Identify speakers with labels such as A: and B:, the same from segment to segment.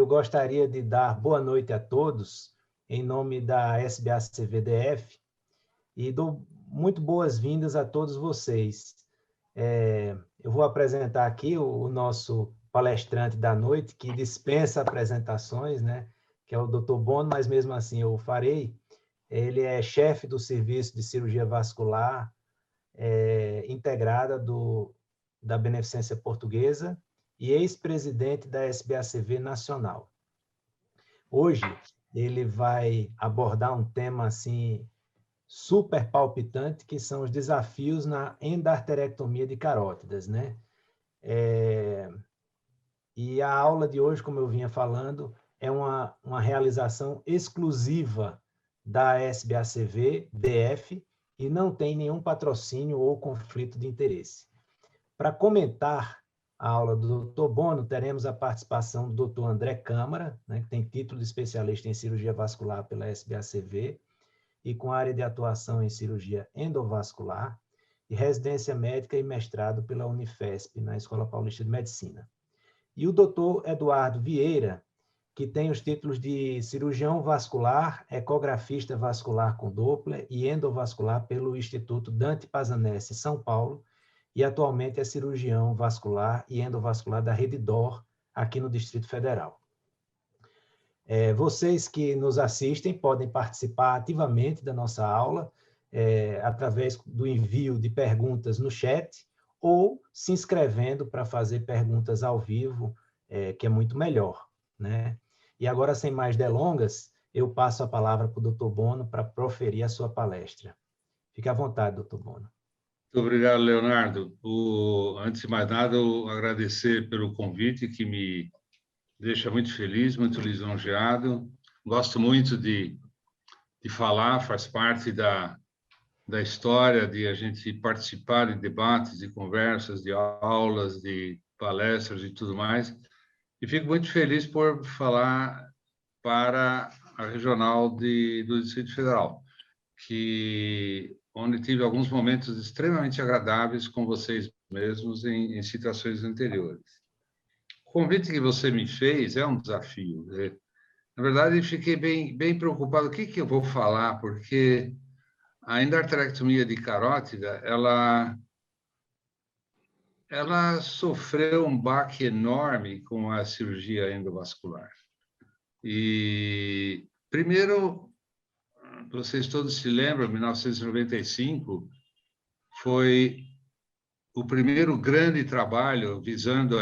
A: eu gostaria de dar boa noite a todos, em nome da SBACV-DF, e dou muito boas-vindas a todos vocês. Eu vou apresentar aqui o nosso palestrante da noite, que dispensa apresentações, né? Que é o Dr. Bono, mas mesmo assim eu farei. Ele é chefe do Serviço de Cirurgia Vascular Integrada da Beneficência Portuguesa e ex-presidente da SBACV Nacional. Hoje, ele vai abordar um tema assim super palpitante, que são os desafios na endarterectomia de carótidas, né? E a aula de hoje, como eu vinha falando, é uma realização exclusiva da SBACV-DF e não tem nenhum patrocínio ou conflito de interesse. Para comentar a aula do Dr. Bono, teremos a participação do Dr. André Câmara, né, que tem título de especialista em cirurgia vascular pela SBACV e com área de atuação em cirurgia endovascular e residência médica e mestrado pela Unifesp, na Escola Paulista de Medicina. E o Dr. Eduardo Vieira, que tem os títulos de cirurgião vascular, ecografista vascular com Doppler e endovascular pelo Instituto Dante Pazanese, em São Paulo, e atualmente é cirurgião vascular e endovascular da Rede DOR, aqui no Distrito Federal. Vocês que nos assistem podem participar ativamente da nossa aula, através do envio de perguntas no chat, ou se inscrevendo para fazer perguntas ao vivo, que é muito melhor, né? E agora, sem mais delongas, eu passo a palavra para o Dr. Bono para proferir a sua palestra. Fique à vontade, Dr. Bono.
B: Muito obrigado, Leonardo. Antes de mais nada, eu agradecer pelo convite, que me deixa muito feliz, muito lisonjeado. Gosto muito de falar, faz parte da história de a gente participar de debates, de conversas, de aulas, de palestras e tudo mais. E fico muito feliz por falar para a regional do Distrito Federal, onde tive alguns momentos extremamente agradáveis com vocês mesmos em situações anteriores. O convite que você me fez é um desafio. Na verdade, fiquei bem preocupado. O que eu vou falar? Porque a endarterectomia de carótida, ela sofreu um baque enorme com a cirurgia endovascular. E, primeiro, vocês todos se lembram, 1995 foi o primeiro grande trabalho visando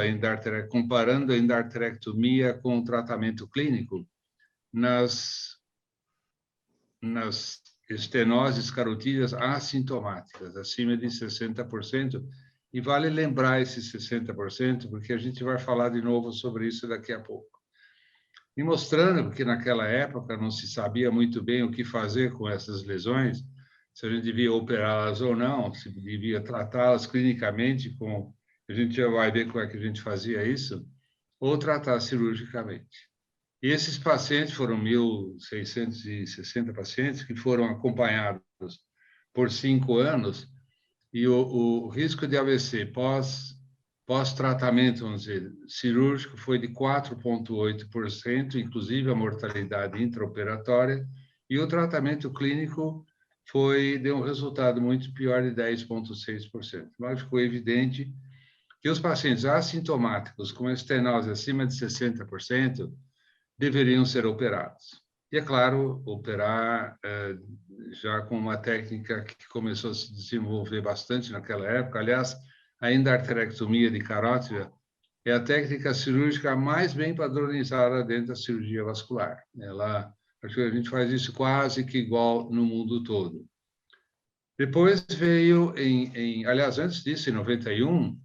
B: comparando a endarterectomia com o tratamento clínico nas estenoses carotídeas assintomáticas, acima de 60%. E vale lembrar esses 60%, porque a gente vai falar de novo sobre isso daqui a pouco. E mostrando que naquela época não se sabia muito bem o que fazer com essas lesões, se a gente devia operá-las ou não, se devia tratá-las clinicamente, a gente já vai ver como é que a gente fazia isso, ou tratar cirurgicamente. E esses pacientes foram 1.660 pacientes que foram acompanhados por 5 anos, e o risco de AVC pós-tratamento, vamos dizer, cirúrgico foi de 4,8%, inclusive a mortalidade intraoperatória, e o tratamento clínico deu um resultado muito pior de 10,6%. Mas ficou evidente que os pacientes assintomáticos com estenose acima de 60% deveriam ser operados. E, é claro, operar já com uma técnica que começou a se desenvolver bastante naquela época. Aliás, a endarterectomia de carótida é a técnica cirúrgica mais bem padronizada dentro da cirurgia vascular. Acho que a gente faz isso quase que igual no mundo todo. Depois veio, aliás, antes disso, em 91,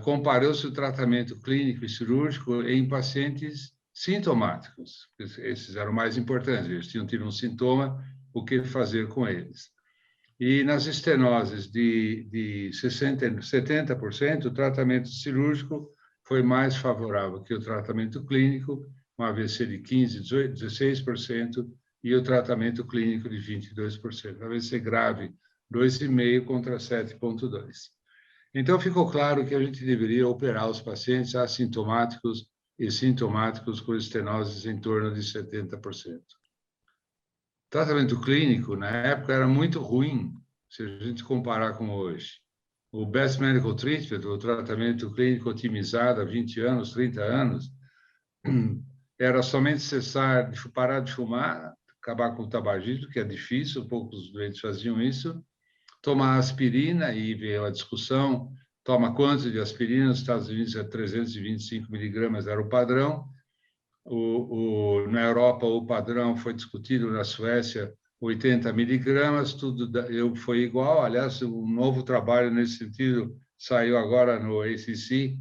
B: comparou-se o tratamento clínico e cirúrgico em pacientes sintomáticos. Esses eram mais importantes, eles tinham tido um sintoma, o que fazer com eles. E nas estenoses de 70%, o tratamento cirúrgico foi mais favorável que o tratamento clínico, um AVC de 15%, 18%, 16%, e o tratamento clínico de 22%. AVC grave, 2,5% contra 7,2%. Então, ficou claro que a gente deveria operar os pacientes assintomáticos e sintomáticos com estenoses em torno de 70%. O tratamento clínico, na época, era muito ruim, se a gente comparar com hoje. O Best Medical Treatment, o tratamento clínico otimizado há 20 anos, 30 anos, era somente cessar, parar de fumar, acabar com o tabagismo, que é difícil, poucos doentes faziam isso, tomar aspirina, e veio a discussão, toma quanto de aspirina? Nos Estados Unidos é 325 miligramas, era o padrão. Na Europa, o padrão foi discutido, na Suécia, 80 miligramas, tudo foi igual. Aliás, um novo trabalho nesse sentido saiu agora no ACC,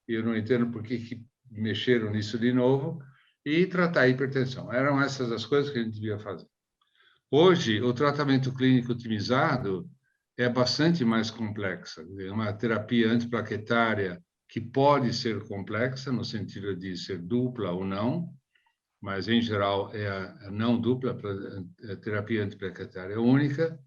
B: e eu não entendo por que mexeram nisso de novo, e tratar a hipertensão. Eram essas as coisas que a gente devia fazer. Hoje, o tratamento clínico otimizado é bastante mais complexa. É uma terapia antiplaquetária que pode ser complexa, no sentido de ser dupla ou não, mas, em geral, é a não dupla, a terapia antiplaquetária única.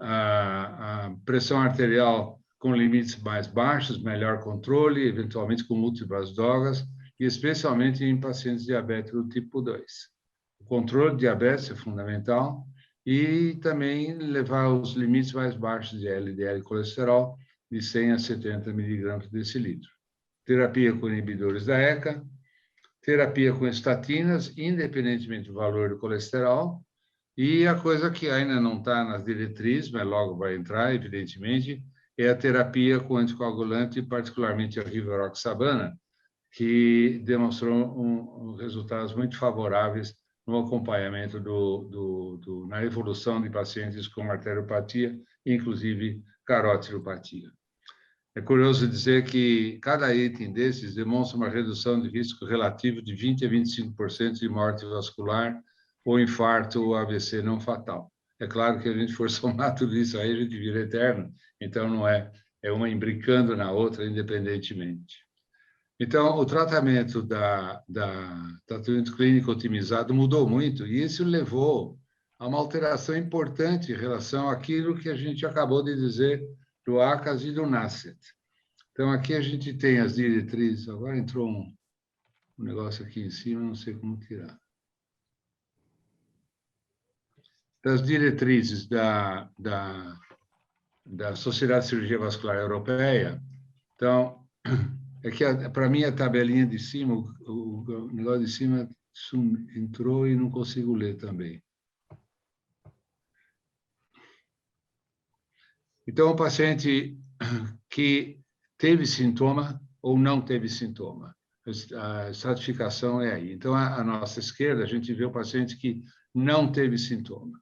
B: A pressão arterial com limites mais baixos, melhor controle, eventualmente com múltiplas drogas, e especialmente em pacientes diabéticos do tipo 2. O controle de diabetes é fundamental, e também levar os limites mais baixos de LDL e colesterol, de 100 a 70 miligramas por decilitro. Terapia com inibidores da ECA, terapia com estatinas, independentemente do valor do colesterol, e a coisa que ainda não está nas diretrizes, mas logo vai entrar, evidentemente, é a terapia com anticoagulante, particularmente a rivaroxabana, que demonstrou resultados muito favoráveis no acompanhamento na evolução de pacientes com arteriopatia, inclusive carotidopatia. É curioso dizer que cada item desses demonstra uma redução de risco relativo de 20% a 25% de morte vascular ou infarto ou AVC não fatal. É claro que a gente for somar tudo isso aí, a gente vira eterno, então não é uma imbricando na outra independentemente. Então, o tratamento tratamento clínico otimizado mudou muito, e isso levou a uma alteração importante em relação àquilo que a gente acabou de dizer do ACAS e do NACET. Então, aqui a gente tem as diretrizes. Agora entrou um negócio aqui em cima, não sei como tirar. Das diretrizes da Sociedade de Cirurgia Vascular Europeia. Então, é que, para mim, a tabelinha de cima, o negócio de cima entrou e não consigo ler também. Então, o paciente que teve sintoma ou não teve sintoma, a estratificação é aí. Então, à nossa esquerda, a gente vê o paciente que não teve sintoma,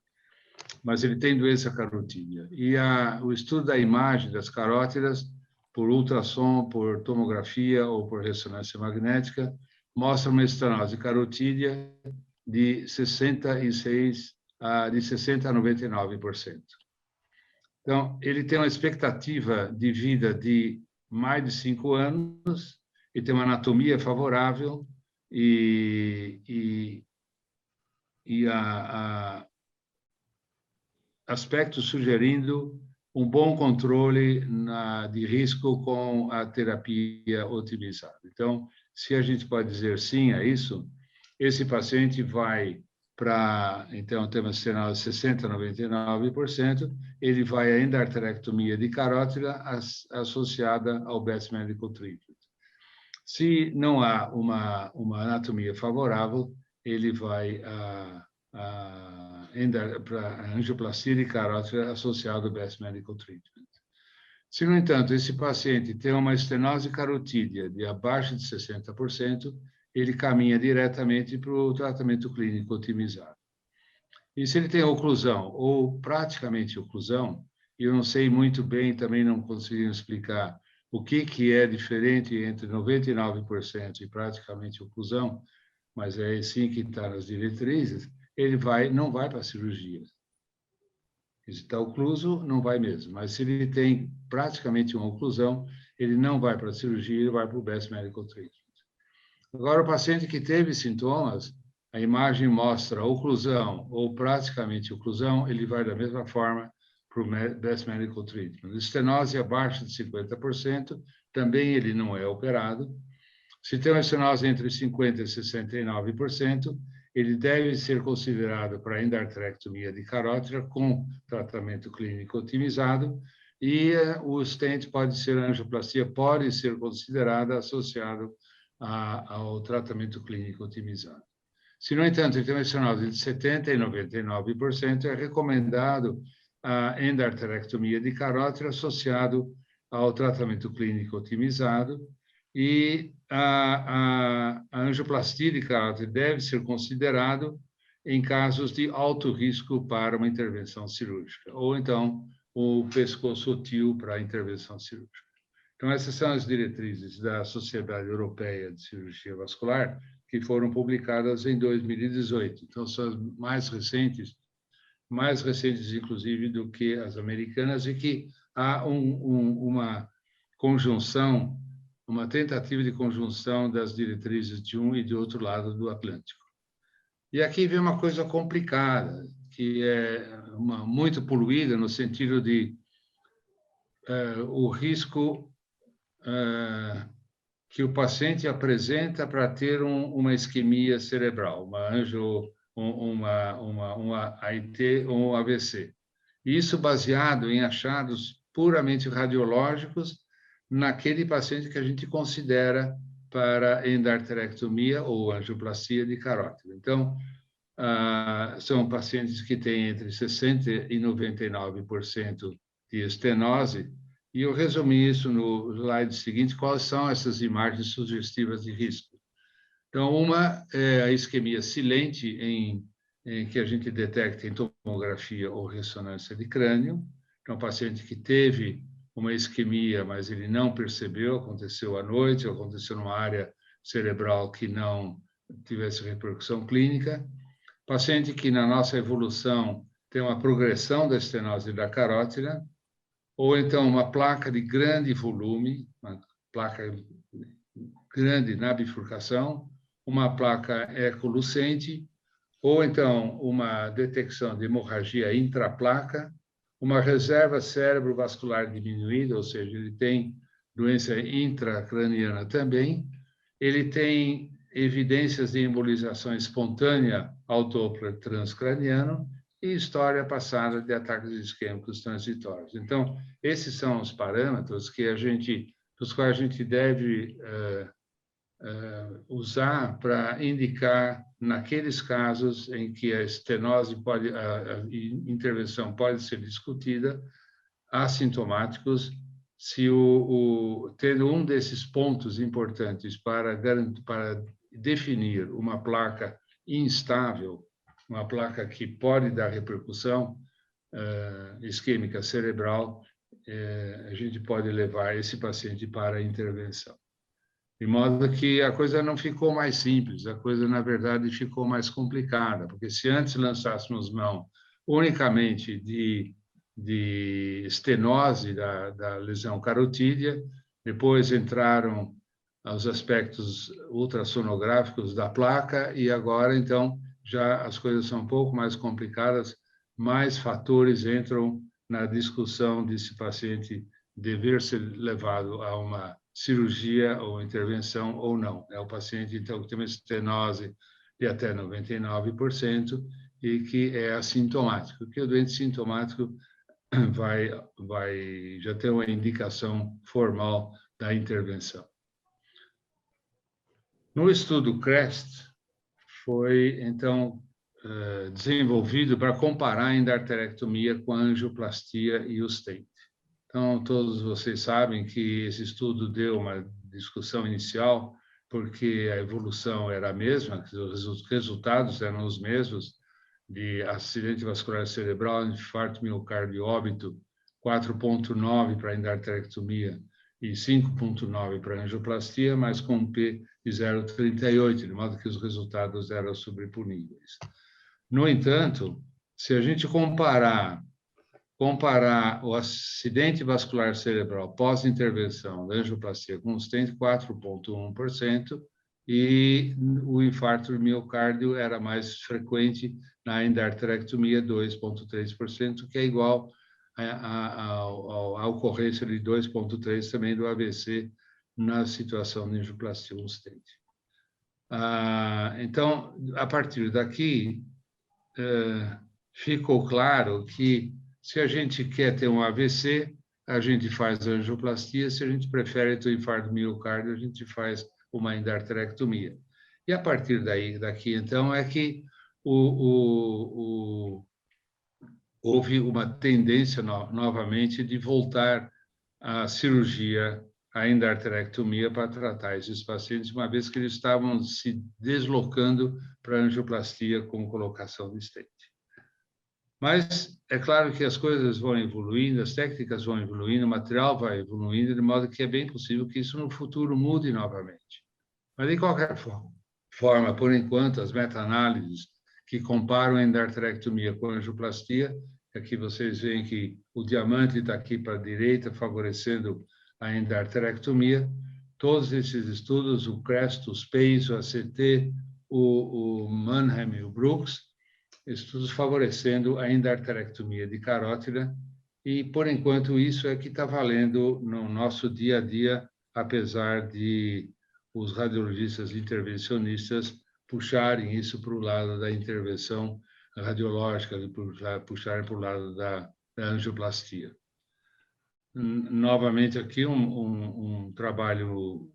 B: mas ele tem doença carotídea. E o estudo da imagem das carótidas, por ultrassom, por tomografia ou por ressonância magnética, mostra uma estenose carotídea de 60 a 99%. Então, ele tem uma expectativa de vida de mais de 5 anos, e tem uma anatomia favorável, e aspectos sugerindo um bom controle de risco com a terapia otimizada. Então, se a gente pode dizer sim a isso, esse paciente vai para, então, tem uma estenose de 60% a 99%, ele vai à endarterectomia de carótida associada ao Best Medical Treatment. Se não há uma anatomia favorável, ele vai para a angioplastia de carótida associada ao Best Medical Treatment. Se, no entanto, esse paciente tem uma estenose carotídea de abaixo de 60%, ele caminha diretamente para o tratamento clínico otimizado. E se ele tem oclusão, ou praticamente oclusão, e eu não sei muito bem, também não consegui explicar o que é diferente entre 99% e praticamente oclusão, mas é assim que está nas diretrizes, ele não vai para a cirurgia. Se está ocluso, não vai mesmo. Mas se ele tem praticamente uma oclusão, ele não vai para a cirurgia, ele vai para o Best Medical Treatment. Agora, o paciente que teve sintomas, a imagem mostra oclusão ou praticamente oclusão, ele vai da mesma forma para o Best Medical Treatment. Estenose abaixo de 50%, também ele não é operado. Se tem uma estenose entre 50% e 69%, ele deve ser considerado para endarterectomia de carótida com tratamento clínico otimizado, e o stent pode ser, a angioplastia pode ser considerada associado ao tratamento clínico otimizado. Se, no entanto, ele tem uma estenose de 70% e 99%, é recomendado a endarterectomia de carótida associado ao tratamento clínico otimizado, e a angioplastia de carótida deve ser considerado em casos de alto risco para uma intervenção cirúrgica, ou então o pescoço til para a intervenção cirúrgica. Então, essas são as diretrizes da Sociedade Europeia de Cirurgia Vascular, que foram publicadas em 2018. Então, são as mais recentes, inclusive, do que as americanas, e que há uma conjunção, uma tentativa de conjunção das diretrizes de um e de outro lado do Atlântico. E aqui vem uma coisa complicada, que é muito poluída no sentido de o risco que o paciente apresenta para ter uma isquemia cerebral, uma AIT ou um AVC. Isso baseado em achados puramente radiológicos naquele paciente que a gente considera para endarterectomia ou angioplastia de carótida. Então, são pacientes que têm entre 60% e 99% de estenose, e eu resumi isso no slide seguinte, quais são essas imagens sugestivas de risco. Então, uma é a isquemia silente, em que a gente detecta em tomografia ou ressonância de crânio. Então, um paciente que teve uma isquemia, mas ele não percebeu, aconteceu à noite, ou aconteceu numa área cerebral que não tivesse repercussão clínica. Paciente que, na nossa evolução, tem uma progressão da estenose da carótida, ou então uma placa de grande volume, uma placa grande na bifurcação, uma placa ecolucente, ou então uma detecção de hemorragia intraplaca, uma reserva cerebrovascular diminuída, ou seja, ele tem doença intracraniana também, ele tem evidências de embolização espontânea ao Doppler transcraniano e história passada de ataques isquêmicos transitórios. Então, esses são os parâmetros dos quais a gente deve usar para indicar, naqueles casos em que a estenose a intervenção pode ser discutida, assintomáticos, se tendo um desses pontos importantes para definir uma placa instável, uma placa que pode dar repercussão isquêmica cerebral, a gente pode levar esse paciente para a intervenção. De modo que a coisa não ficou mais simples, a coisa, na verdade, ficou mais complicada, porque se antes lançássemos mão unicamente de estenose da lesão carotídea, depois entraram os aspectos ultrassonográficos da placa, e agora, então, já as coisas são um pouco mais complicadas, mais fatores entram na discussão desse paciente dever ser levado a uma cirurgia ou intervenção ou não. É o paciente, então, que tem uma estenose de até 99% e que é assintomático, porque o doente sintomático vai já ter uma indicação formal da intervenção. No estudo CREST, foi, então, desenvolvido para comparar a endarterectomia com a angioplastia e o stent. Então, todos vocês sabem que esse estudo deu uma discussão inicial, porque a evolução era a mesma, os resultados eram os mesmos, de acidente vascular cerebral, infarto miocárdio, óbito, 4,9 para endarterectomia e 5,9 para angioplastia, mas com P de 0,38, de modo que os resultados eram sobreponíveis. No entanto, se a gente comparar o acidente vascular cerebral pós-intervenção da angioplastia com o stent, 4,1%, e o infarto do miocárdio era mais frequente na endarterectomia, 2,3%, que é igual à ocorrência de 2,3% também do AVC na situação de angioplastia, um stent. Então, a partir daqui, ficou claro que se a gente quer ter um AVC, a gente faz a angioplastia, se a gente prefere ter um infarto do miocárdio, a gente faz uma endarterectomia. E a partir daqui, então, é que houve uma tendência novamente de voltar à cirurgia, à endarterectomia, para tratar esses pacientes, uma vez que eles estavam se deslocando para a angioplastia com colocação de stent. Mas é claro que as coisas vão evoluindo, as técnicas vão evoluindo, o material vai evoluindo, de modo que é bem possível que isso no futuro mude novamente. Mas, de qualquer forma, por enquanto, as meta-análises que comparam a endarterectomia com a angioplastia, aqui vocês veem que o diamante está aqui para a direita, favorecendo a endarterectomia. Todos esses estudos, o CREST, o SPACE, o ACT, o Mannheim e o Brooks, estudos favorecendo a endarterectomia de carótida, e, por enquanto, isso é que está valendo no nosso dia a dia, apesar de os radiologistas intervencionistas puxarem isso para o lado da intervenção radiológica, puxarem para o lado da angioplastia. Novamente aqui um trabalho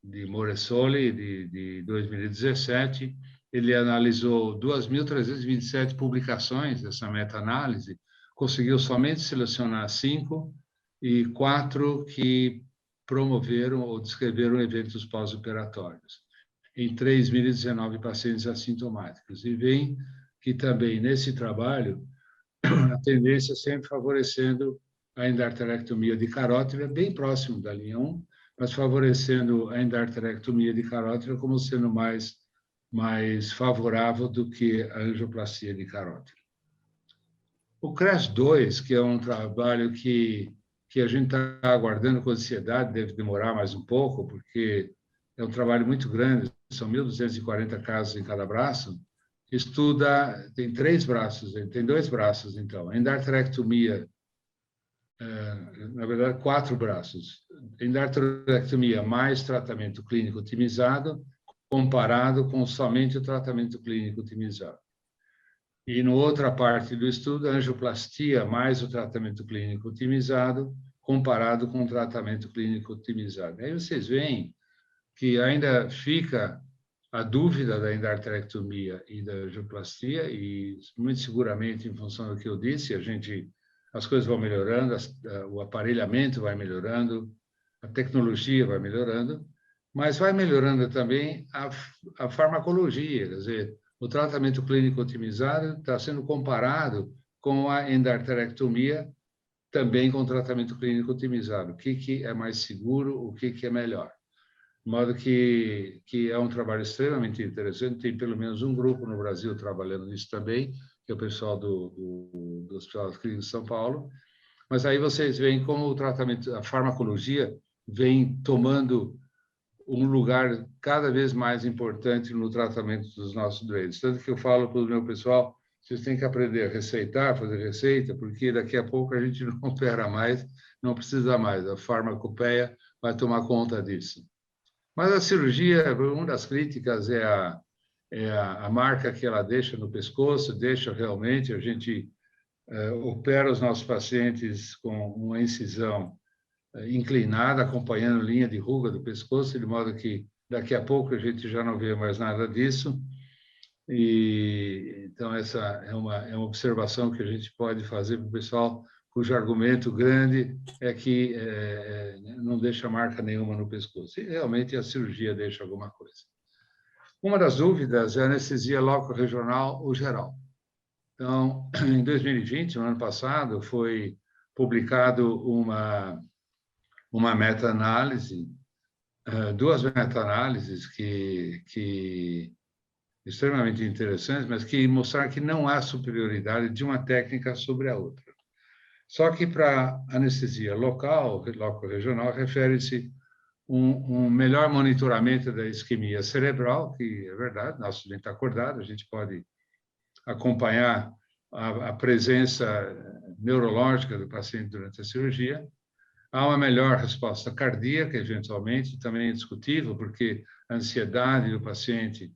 B: de Moresoli, de 2017, ele analisou 2.327 publicações dessa meta-análise, conseguiu somente selecionar 5 e 4 que promoveram ou descreveram eventos pós-operatórios, em 3.019 pacientes assintomáticos. E vem que também, nesse trabalho, a tendência é sempre favorecendo a endarterectomia de carótida, bem próximo da linha 1, mas favorecendo a endarterectomia de carótida como sendo mais favorável do que a angioplastia de carótida. O CREST-2, que é um trabalho que a gente está aguardando com ansiedade, deve demorar mais um pouco, porque é um trabalho muito grande, são 1.240 casos em cada braço, tem 3 braços, tem 2 braços, então, endarterectomia, na verdade, 4 braços, endarterectomia mais tratamento clínico otimizado, comparado com somente o tratamento clínico otimizado. E, na outra parte do estudo, a angioplastia mais o tratamento clínico otimizado, comparado com o tratamento clínico otimizado. Aí vocês veem que ainda fica a dúvida da endarterectomia e da angioplastia, e muito seguramente, em função do que eu disse, as coisas vão melhorando, o aparelhamento vai melhorando, a tecnologia vai melhorando, mas vai melhorando também a farmacologia, quer dizer, o tratamento clínico otimizado está sendo comparado com a endarterectomia, também com o tratamento clínico otimizado. O que é mais seguro, o que é melhor. De modo que é um trabalho extremamente interessante, tem pelo menos um grupo no Brasil trabalhando nisso também, que é o pessoal do Hospital Clínico de São Paulo, mas aí vocês veem como o tratamento, a farmacologia vem tomando um lugar cada vez mais importante no tratamento dos nossos doentes. Tanto que eu falo para o meu pessoal, vocês têm que aprender a receitar, fazer receita, porque daqui a pouco a gente não opera mais, não precisa mais, a farmacopeia vai tomar conta disso. Mas a cirurgia, uma das críticas é a marca que ela deixa no pescoço, deixa realmente, a gente opera os nossos pacientes com uma incisão inclinada, acompanhando a linha de ruga do pescoço, de modo que daqui a pouco a gente já não vê mais nada disso. E então essa é uma observação que a gente pode fazer para o pessoal, cujo argumento grande é que não deixa marca nenhuma no pescoço. E realmente a cirurgia deixa alguma coisa. Uma das dúvidas é a anestesia loco-regional ou geral. Então, em 2020, no ano passado, foi publicado uma meta-análise, 2 meta-análises que extremamente interessantes, mas que mostraram que não há superioridade de uma técnica sobre a outra. Só que para anestesia local, loco-regional, refere-se um melhor monitoramento da isquemia cerebral, que é verdade, nosso dente está acordado, a gente pode acompanhar a presença neurológica do paciente durante a cirurgia, Há uma melhor resposta cardíaca, eventualmente, também é discutível, porque a ansiedade do paciente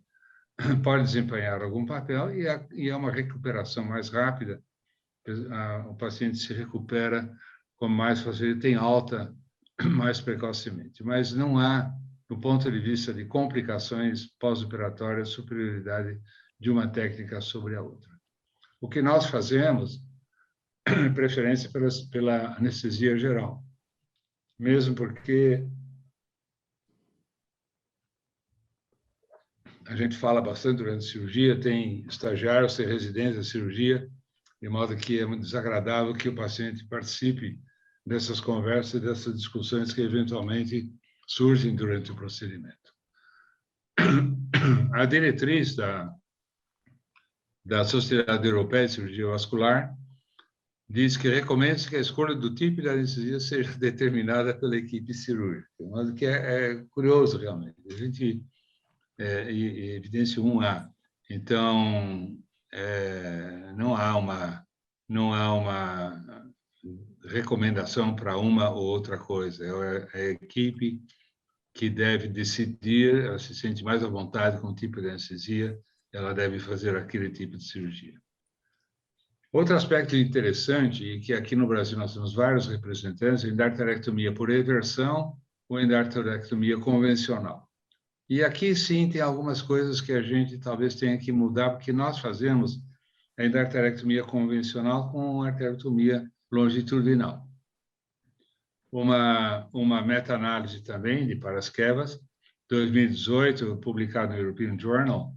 B: pode desempenhar algum papel e há uma recuperação mais rápida. O paciente se recupera com mais facilidade, tem alta mais precocemente. Mas não há, do ponto de vista de complicações pós-operatórias, superioridade de uma técnica sobre a outra. O que nós fazemos é preferência pela anestesia geral, mesmo porque a gente fala bastante durante a cirurgia, tem estagiários, tem residentes de cirurgia, de modo que é muito desagradável que o paciente participe dessas conversas, dessas discussões que eventualmente surgem durante o procedimento. A diretriz da Sociedade Europeia de Cirurgia Vascular diz que recomenda-se que a escolha do tipo de anestesia seja determinada pela equipe cirúrgica, mas o que é curioso realmente. A gente evidência 1A. Então, não há uma recomendação para uma ou outra coisa. É a equipe que deve decidir, ela se sente mais à vontade com o tipo de anestesia, ela deve fazer aquele tipo de cirurgia. Outro aspecto interessante, e que aqui no Brasil nós temos vários representantes, é endarterectomia por eversão ou endarterectomia convencional. E aqui, sim, tem algumas coisas que a gente talvez tenha que mudar, porque nós fazemos a endarterectomia convencional com arterectomia longitudinal. Uma meta-análise também de Paraskevas, 2018, publicada no European Journal,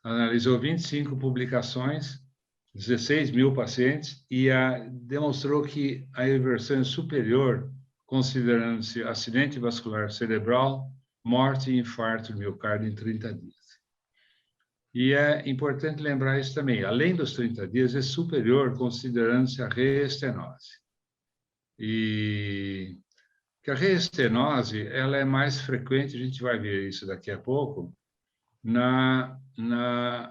B: analisou 25 publicações, 16 mil pacientes, e demonstrou que a eversão é superior, considerando-se acidente vascular cerebral, morte e infarto do miocárdio em 30 dias. E é importante lembrar isso também, além dos 30 dias, é superior considerando-se a reestenose. E que a reestenose, ela é mais frequente, a gente vai ver isso daqui a pouco, na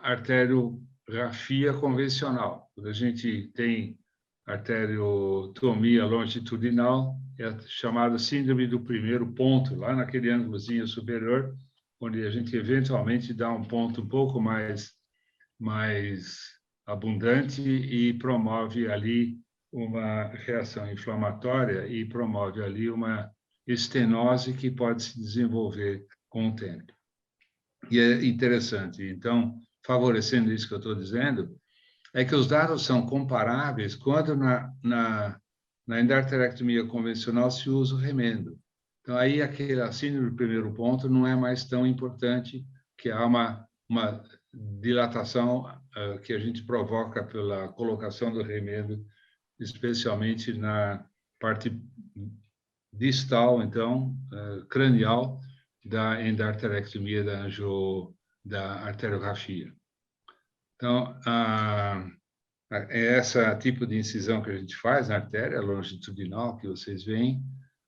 B: arteriografia convencional. Quando a gente tem arteriotomia longitudinal, é chamada síndrome do primeiro ponto, lá naquele ângulozinho superior, onde a gente eventualmente dá um ponto um pouco mais abundante e promove ali uma reação inflamatória e promove ali uma estenose que pode se desenvolver com o tempo. E é interessante, então, favorecendo isso que eu estou dizendo, é que os dados são comparáveis quando na endarterectomia convencional se usa o remendo. Então, aí aquele síndrome do primeiro ponto não é mais tão importante, que há uma dilatação que a gente provoca pela colocação do remendo, especialmente na parte distal, então, cranial, da endarterectomia da arteriografia. Então, é esse tipo de incisão que a gente faz na artéria longitudinal, que vocês veem,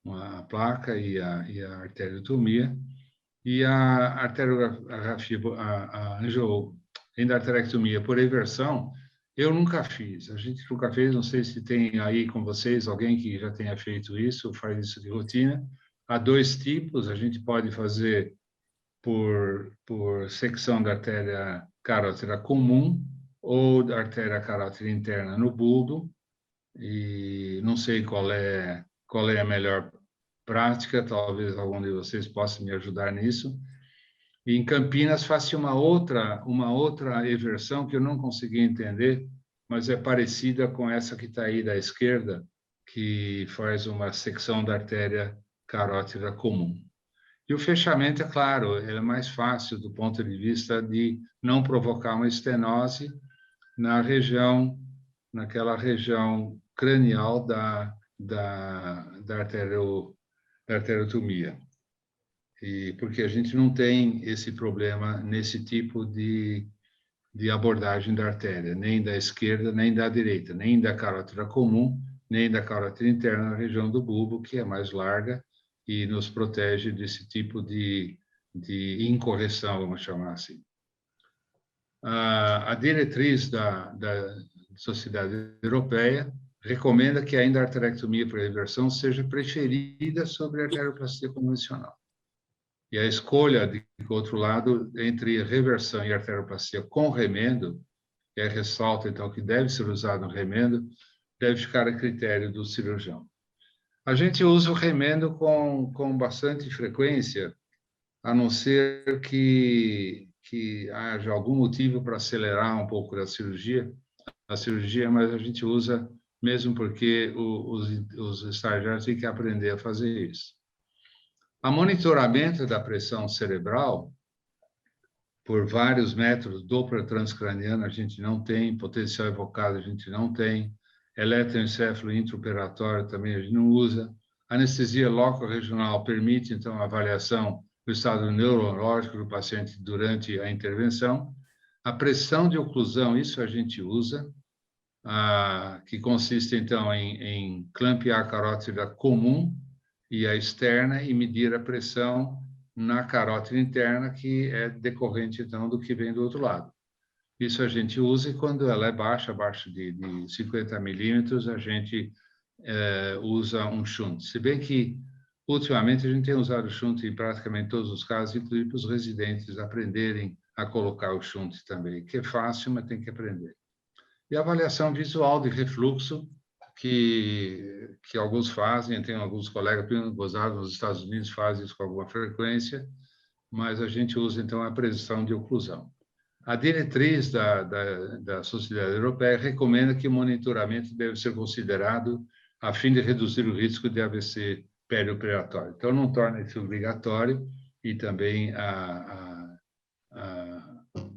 B: a placa e a arteriotomia, e a arteriografia, a endarterectomia por eversão, eu nunca fiz. A gente nunca fez, não sei se tem aí com vocês alguém que já tenha feito isso, faz isso de rotina. Há dois tipos, a gente pode fazer por secção da artéria carótida comum ou da artéria carótida interna no bulbo, e não sei qual é a melhor prática, talvez algum de vocês possa me ajudar nisso. E em Campinas faz uma outra eversão que eu não consegui entender, mas é parecida com essa que está aí da esquerda, que faz uma secção da artéria carótida comum. E o fechamento, é claro, é mais fácil do ponto de vista de não provocar uma estenose naquela região cranial da arteriotomia. E porque a gente não tem esse problema nesse tipo de abordagem da artéria, nem da esquerda, nem da direita, nem da carótida comum, nem da carótida interna na região do bulbo, que é mais larga e nos protege desse tipo de incorreção, vamos chamar assim. A diretriz da Sociedade Europeia recomenda que ainda a arterectomia para reversão seja preferida sobre a arterioplastia convencional. E a escolha, de outro lado, entre reversão e arterioplastia com remendo, que ressalta, então, que deve ser usado um remendo, deve ficar a critério do cirurgião. A gente usa o remendo com bastante frequência, a não ser que haja algum motivo para acelerar um pouco a cirurgia, mas a gente usa mesmo porque os estagiários têm que aprender a fazer isso. A monitoramento da pressão cerebral, por vários métodos, Doppler transcraniano a gente não tem, potencial evocado a gente não tem, eletroencefalo intraoperatório também a gente não usa. Anestesia local regional permite, então, a avaliação do estado neurológico do paciente durante a intervenção. A pressão de oclusão, isso a gente usa, que consiste, então, em clampear a carótida comum e a externa e medir a pressão na carótida interna, que é decorrente, então, do que vem do outro lado. Isso a gente usa e quando ela é baixa, abaixo de 50 milímetros, a gente usa um shunt. Se bem que, ultimamente, a gente tem usado o shunt em praticamente todos os casos, inclusive para os residentes aprenderem a colocar o shunt também, que é fácil, mas tem que aprender. E a avaliação visual de refluxo, que alguns fazem, tem alguns colegas, principalmente nos Estados Unidos, fazem isso com alguma frequência, mas a gente usa, então, a pressão de oclusão. A diretriz da Sociedade Europeia recomenda que o monitoramento deve ser considerado a fim de reduzir o risco de AVC perioperatório. Então, não torna isso obrigatório e também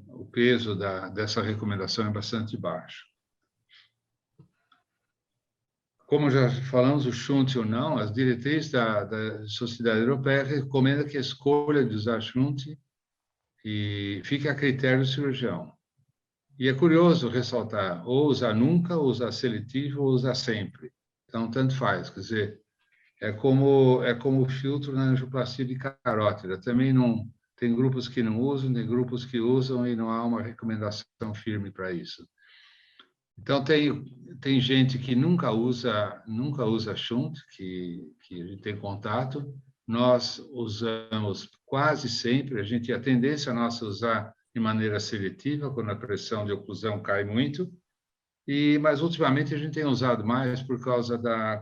B: o peso dessa recomendação é bastante baixo. Como já falamos, o shunt ou não, as diretrizes da Sociedade Europeia recomendam que a escolha de usar shunt fique a critério do cirurgião. E é curioso ressaltar, ou usar nunca, ou usar seletivo, ou usar sempre. Então, tanto faz, quer dizer, é como o filtro na angioplastia de carótida. Também não tem grupos que não usam, tem grupos que usam e não há uma recomendação firme para isso. Então, tem gente que nunca usa shunt, que a gente tem contato. Nós usamos quase sempre, a tendência nossa é usar de maneira seletiva, quando a pressão de oclusão cai muito, mas ultimamente a gente tem usado mais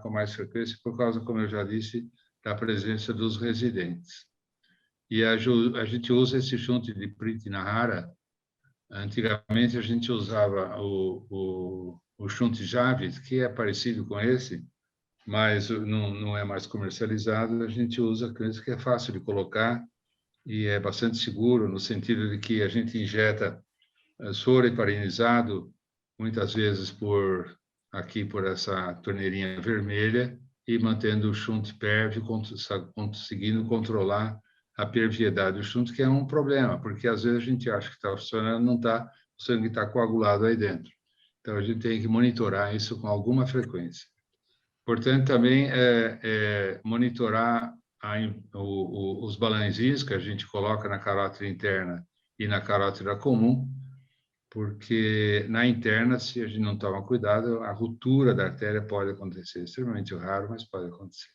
B: com mais frequência, por causa, como eu já disse, da presença dos residentes. E a gente usa esse shunt de Priti Nahara. Antigamente a gente usava o shunt Javis, que é parecido com esse, mas não é mais comercializado. A gente usa esse que é fácil de colocar e é bastante seguro, no sentido de que a gente injeta soro heparinizado, muitas vezes por essa torneirinha vermelha, e mantendo o shunt PERV, conseguindo controlar a perviedade do shunt, que é um problema, porque às vezes a gente acha que está funcionando, não está, o sangue está coagulado aí dentro. Então, a gente tem que monitorar isso com alguma frequência. Portanto, também monitorar os balãozinhos que a gente coloca na carótida interna e na carótida comum, porque na interna, se a gente não toma cuidado, a ruptura da artéria pode acontecer. Extremamente raro, mas pode acontecer.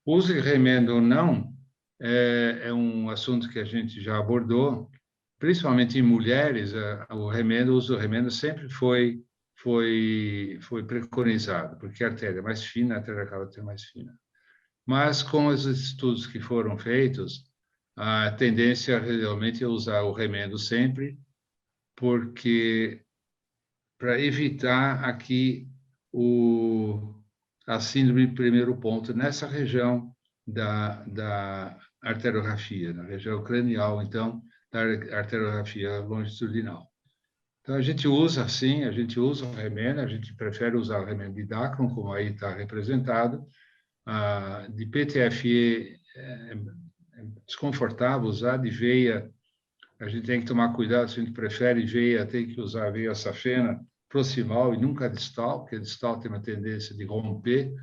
B: Uso de remendo ou não é um assunto que a gente já abordou, principalmente em mulheres. O uso do remendo sempre foi preconizado, porque a artéria é mais fina, a artéria carótida é mais fina. Mas com os estudos que foram feitos, a tendência realmente é usar o remendo sempre, porque para evitar aqui a síndrome de primeiro ponto nessa região da arteriografia, na região cranial, então, da arteriografia longitudinal. Então, a gente usa, sim, a gente usa o remendo, a gente prefere usar o remendo de Dacron, como aí está representado. De PTFE é desconfortável usar, de veia a gente tem que tomar cuidado, se a gente prefere veia, tem que usar a veia safena proximal e nunca distal, porque a distal tem uma tendência de romper,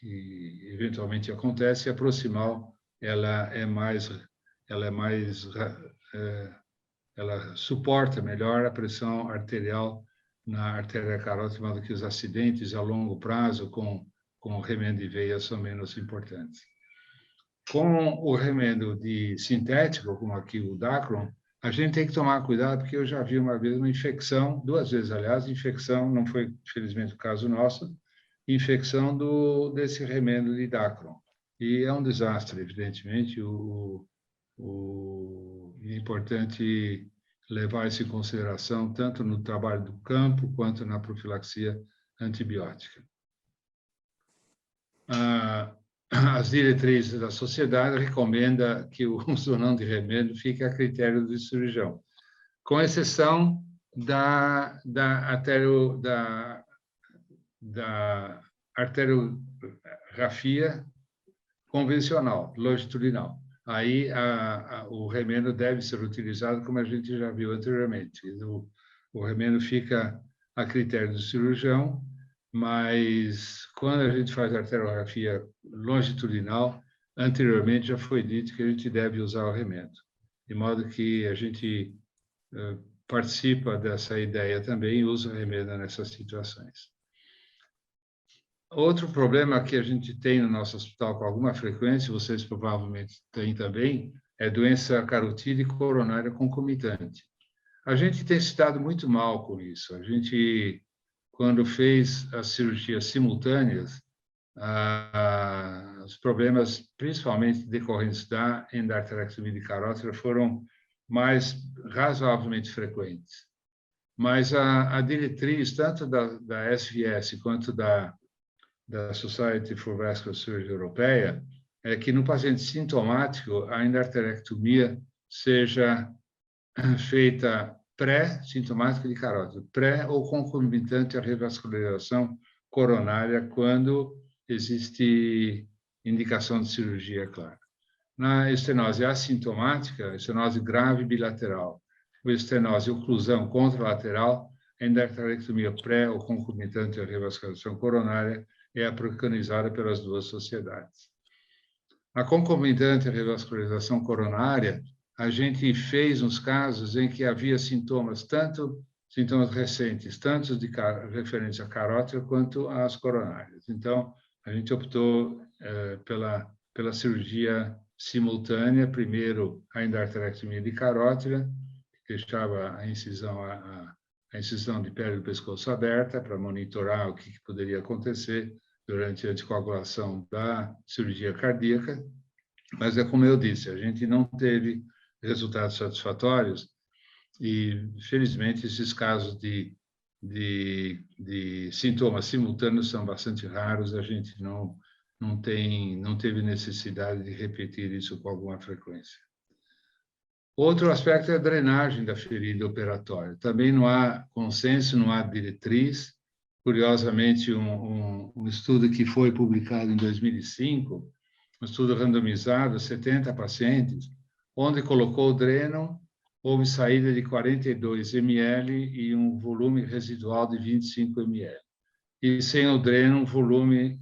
B: que eventualmente acontece, e a proximal ela suporta melhor a pressão arterial na artéria carótida, de modo que os acidentes a longo prazo com remendo de veia são menos importantes. Com o remendo sintético, como aqui o Dacron, a gente tem que tomar cuidado, porque eu já vi uma vez uma infecção, 2 vezes, aliás, infecção, não foi, infelizmente, o caso nosso, infecção desse remendo de Dacron. E é um desastre, evidentemente, é importante levar isso em consideração, tanto no trabalho do campo, quanto na profilaxia antibiótica. As diretrizes da sociedade recomendam que o uso não de remendo fique a critério do cirurgião, com exceção da arteriografia convencional, longitudinal. Aí o remendo deve ser utilizado, como a gente já viu anteriormente. O remendo fica a critério do cirurgião, mas quando a gente faz arteriografia longitudinal, anteriormente já foi dito que a gente deve usar o remendo. De modo que a gente participa dessa ideia também e usa o remendo nessas situações. Outro problema que a gente tem no nosso hospital com alguma frequência, vocês provavelmente têm também, é doença carotídea e coronária concomitante. A gente tem se dado muito mal com isso. A gente, quando fez as cirurgias simultâneas, os problemas, principalmente decorrentes da endarterectomia de carótida, foram mais razoavelmente frequentes. Mas a diretriz, tanto da SVS quanto da Society for Vascular Surgery Europeia, é que no paciente sintomático, a endarterectomia seja feita pré-sintomática de carótida, pré ou concomitante à revascularização coronária, quando existe indicação de cirurgia clara. Na estenose assintomática, estenose grave bilateral, ou estenose oclusão contralateral, a endarterectomia pré ou concomitante à revascularização coronária é a preconizada pelas 2 sociedades. A concomitante à revascularização coronária, a gente fez uns casos em que havia sintomas recentes, tanto de referência à carótida quanto às coronárias. Então, a gente optou pela cirurgia simultânea, primeiro a endarterectomia de carótida, que deixava a incisão de pele do pescoço aberta para monitorar o que poderia acontecer durante a anticoagulação da cirurgia cardíaca, mas é como eu disse, a gente não teve resultados satisfatórios e, felizmente, esses casos de sintomas simultâneos são bastante raros, a gente não teve necessidade de repetir isso com alguma frequência. Outro aspecto é a drenagem da ferida operatória. Também não há consenso, não há diretriz. Curiosamente, um estudo que foi publicado em 2005, um estudo randomizado, 70 pacientes, onde colocou o dreno, houve saída de 42 ml e um volume residual de 25 ml. E sem o dreno, um volume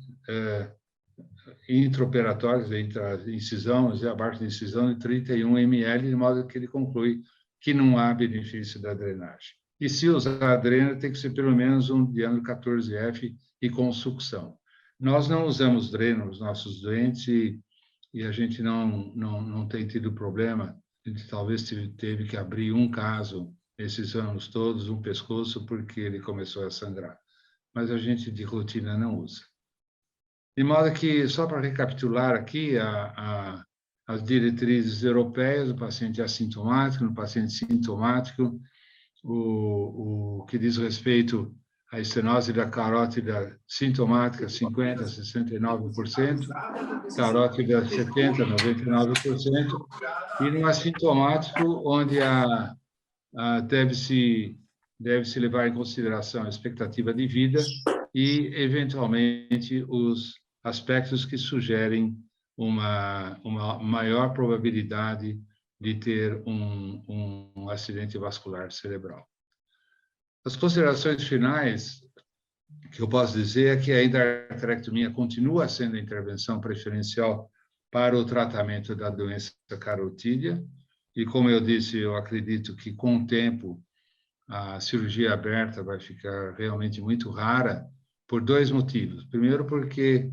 B: intraoperatório, entre as incisões e abaixo da incisão, de 31 ml, de modo que ele conclui que não há benefício da drenagem. E se usar a drena, tem que ser pelo menos um diâmetro 14F e com sucção. Nós não usamos dreno nos nossos doentes e a gente não tem tido problema. A gente talvez teve que abrir um caso esses anos todos, um pescoço, porque ele começou a sangrar. Mas a gente, de rotina, não usa. De modo que, só para recapitular aqui, as diretrizes europeias, do paciente assintomático, no paciente sintomático, o que diz respeito à estenose da carótida sintomática, 50% a 69%, carótida 70% a 99%, e no assintomático, onde deve-se levar em consideração a expectativa de vida e, eventualmente, os aspectos que sugerem uma maior probabilidade de ter um acidente vascular cerebral. As considerações finais que eu posso dizer é que a endarterectomia continua sendo a intervenção preferencial para o tratamento da doença carotídea, e, como eu disse, eu acredito que, com o tempo, a cirurgia aberta vai ficar realmente muito rara por dois motivos. Primeiro, porque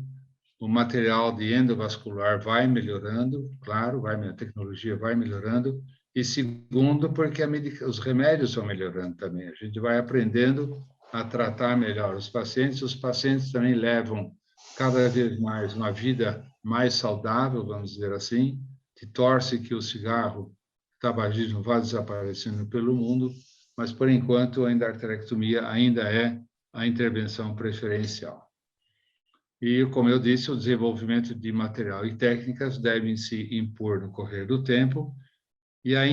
B: o material de endovascular vai melhorando, claro, a tecnologia vai melhorando. E segundo, porque os remédios vão melhorando também. A gente vai aprendendo a tratar melhor os pacientes também levam cada vez mais uma vida mais saudável, vamos dizer assim, que torce que o cigarro, o tabagismo vá desaparecendo pelo mundo, mas, por enquanto, a endarterectomia ainda é a intervenção preferencial. E, como eu disse, o desenvolvimento de material e técnicas devem se impor no correr do tempo, e a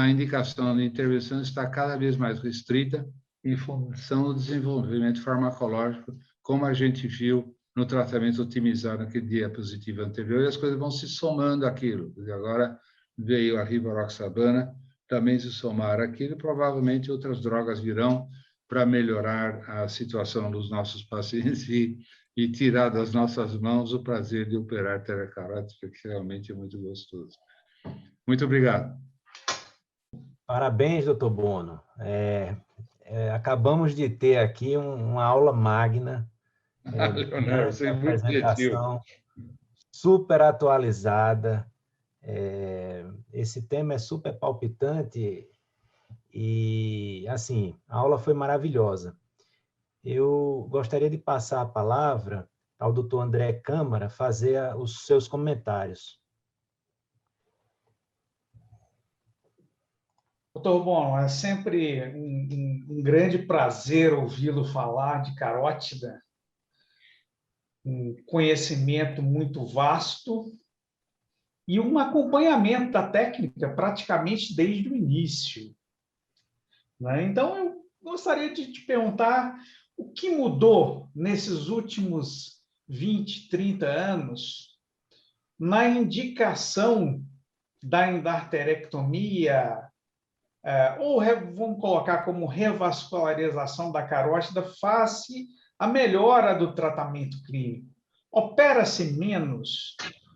B: indicação de intervenção está cada vez mais restrita em função do desenvolvimento farmacológico, como a gente viu no tratamento otimizado naquele diapositivo anterior, e as coisas vão se somando àquilo. E agora veio a rivaroxabana, também se somar àquilo, e provavelmente outras drogas virão para melhorar a situação dos nossos pacientes e tirar das nossas mãos o prazer de operar telecarótica, que realmente é muito gostoso. Muito obrigado.
A: Parabéns, doutor Bono. Acabamos de ter aqui uma aula magna,
B: Leonardo, você é muito gentil.
A: apresentação super atualizada. Esse tema é super palpitante e, assim, a aula foi maravilhosa. Eu gostaria de passar a palavra ao doutor André Câmara fazer os seus comentários.
C: Doutor Bono, é sempre um grande prazer ouvi-lo falar de carótida, um conhecimento muito vasto e um acompanhamento da técnica praticamente desde o início. Né? Então, eu gostaria de te perguntar o que mudou nesses últimos 20, 30 anos na indicação da endarterectomia, ou vamos colocar como revascularização da carótida face à melhora do tratamento clínico. Opera-se menos?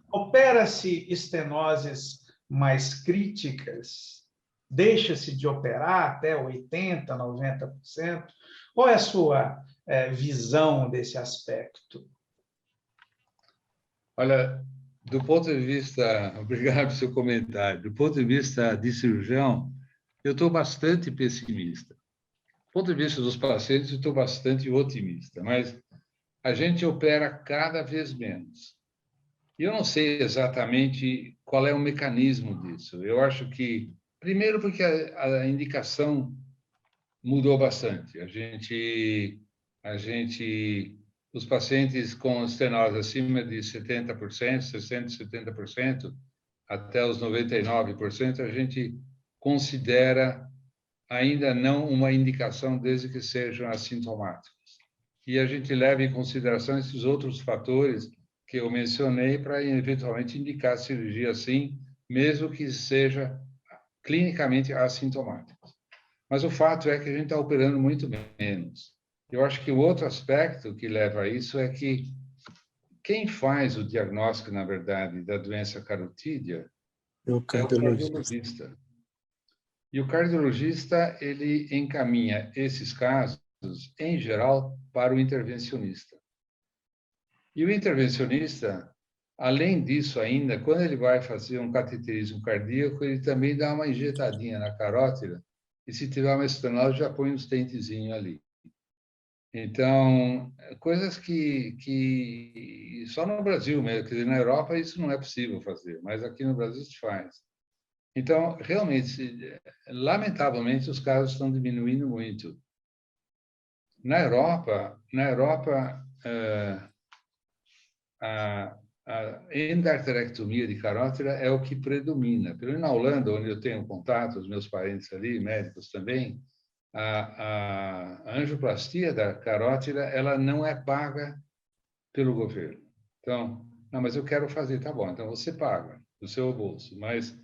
C: Opera-se estenoses mais críticas? Deixa-se de operar até 80%, 90%? Qual é a sua visão desse aspecto?
B: Olha, do ponto de vista... Obrigado pelo seu comentário. Do ponto de vista de cirurgião, eu estou bastante pessimista. Do ponto de vista dos pacientes, eu estou bastante otimista, mas a gente opera cada vez menos. E eu não sei exatamente qual é o mecanismo disso. Eu acho que, primeiro, porque a indicação mudou bastante. Os pacientes com estenose acima de 70%, 60%, 70%, até os 99%, a gente considera ainda não uma indicação desde que sejam assintomáticos. E a gente leva em consideração esses outros fatores que eu mencionei para eventualmente indicar cirurgia assim, mesmo que seja clinicamente assintomático. Mas o fato é que a gente está operando muito menos. Eu acho que o outro aspecto que leva a isso é que quem faz o diagnóstico, na verdade, da doença carotídea é o cardiologista. E o cardiologista, ele encaminha esses casos, em geral, para o intervencionista. E o intervencionista, além disso ainda, quando ele vai fazer um cateterismo cardíaco, ele também dá uma injetadinha na carótida, e se tiver uma estenose, já põe um stentezinho ali. Então, coisas que só no Brasil mesmo, quer dizer, na Europa isso não é possível fazer, mas aqui no Brasil se faz. Então, realmente, lamentavelmente, os casos estão diminuindo muito. Na Europa, a endarterectomia de carótida é o que predomina. Pelo menos na Holanda, onde eu tenho contato, os meus parentes ali, médicos também, a angioplastia da carótida, ela não é paga pelo governo. Então, não, mas eu quero fazer, tá bom, então você paga do seu bolso, mas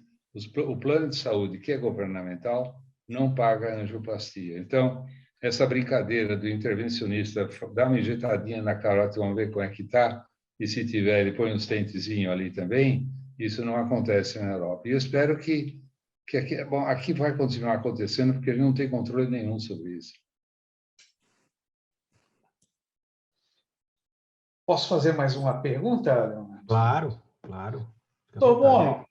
B: o plano de saúde, que é governamental, não paga a angioplastia. Então, essa brincadeira do intervencionista, dá uma injetadinha na carótida, vamos ver como é que está, e se tiver, ele põe um stentezinho ali também, isso não acontece na Europa. E eu espero que que aqui, bom, aqui vai continuar acontecendo porque a gente não tem controle nenhum sobre isso.
C: Posso fazer mais uma pergunta, Leonardo?
A: Claro, claro. Fica à
C: Doutor
A: vontade.
C: Bono,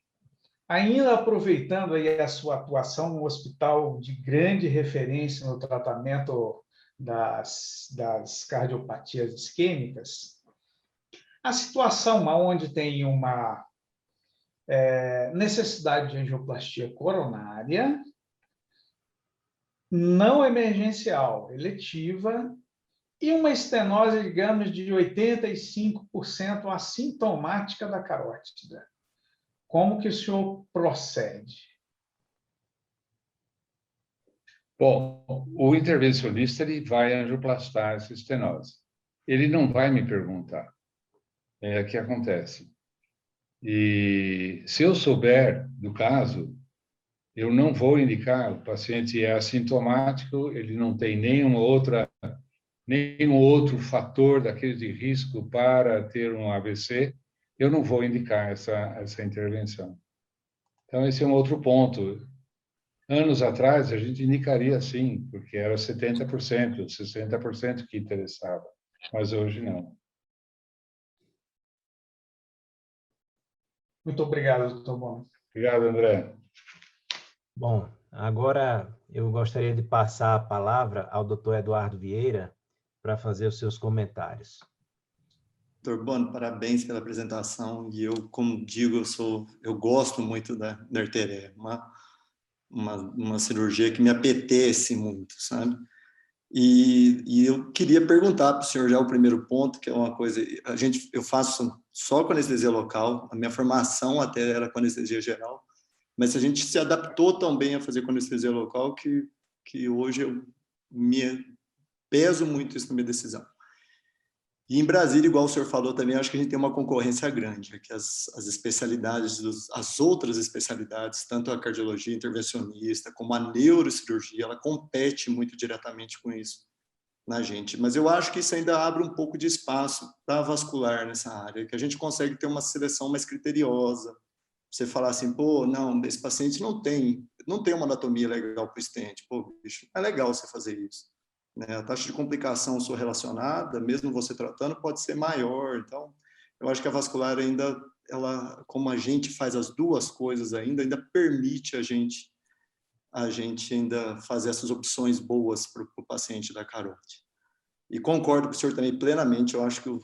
C: ainda aproveitando aí a sua atuação no hospital de grande referência no tratamento das cardiopatias isquêmicas, a situação onde tem uma necessidade de angioplastia coronária, não emergencial, eletiva, e uma estenose, digamos, de 85% assintomática da carótida. Como que o senhor procede?
B: Bom, o intervencionista ele vai angioplastar essa estenose. Ele não vai me perguntar. É o que acontece. E se eu souber do caso, eu não vou indicar. O paciente é assintomático, ele não tem nenhum outro fator daquele de risco para ter um AVC, eu não vou indicar essa intervenção. Então, esse é um outro ponto. Anos atrás, a gente indicaria sim, porque era 70%, 60% que interessava, mas hoje não.
C: Muito obrigado, doutor Bono.
B: Obrigado, André.
A: Bom, agora eu gostaria de passar a palavra ao Dr. Eduardo Vieira para fazer os seus comentários.
D: Dr. Bono, parabéns pela apresentação. E eu, como digo, eu gosto muito da artéria. Uma cirurgia que me apetece muito, sabe? E eu queria perguntar para o senhor já o primeiro ponto, que é uma coisa... Eu faço só com anestesia local, a minha formação até era com anestesia geral, mas a gente se adaptou tão bem a fazer com anestesia local que hoje eu peso muito isso na minha decisão. E em Brasília, igual o senhor falou também, acho que a gente tem uma concorrência grande, que as especialidades, as outras especialidades, tanto a cardiologia intervencionista como a neurocirurgia, ela compete muito diretamente com isso na gente. Mas eu acho que isso ainda abre um pouco de espaço para a vascular nessa área, que a gente consegue ter uma seleção mais criteriosa. Você falar assim, pô, não, esse paciente não tem uma anatomia legal para o stent, pô, bicho, é legal você fazer isso. A taxa de complicação sua relacionada, mesmo você tratando, pode ser maior. Então, eu acho que a vascular ainda, ela, como a gente faz as duas coisas ainda permite a gente ainda fazer essas opções boas para o paciente da carótide. E concordo com o senhor também plenamente, eu acho que eu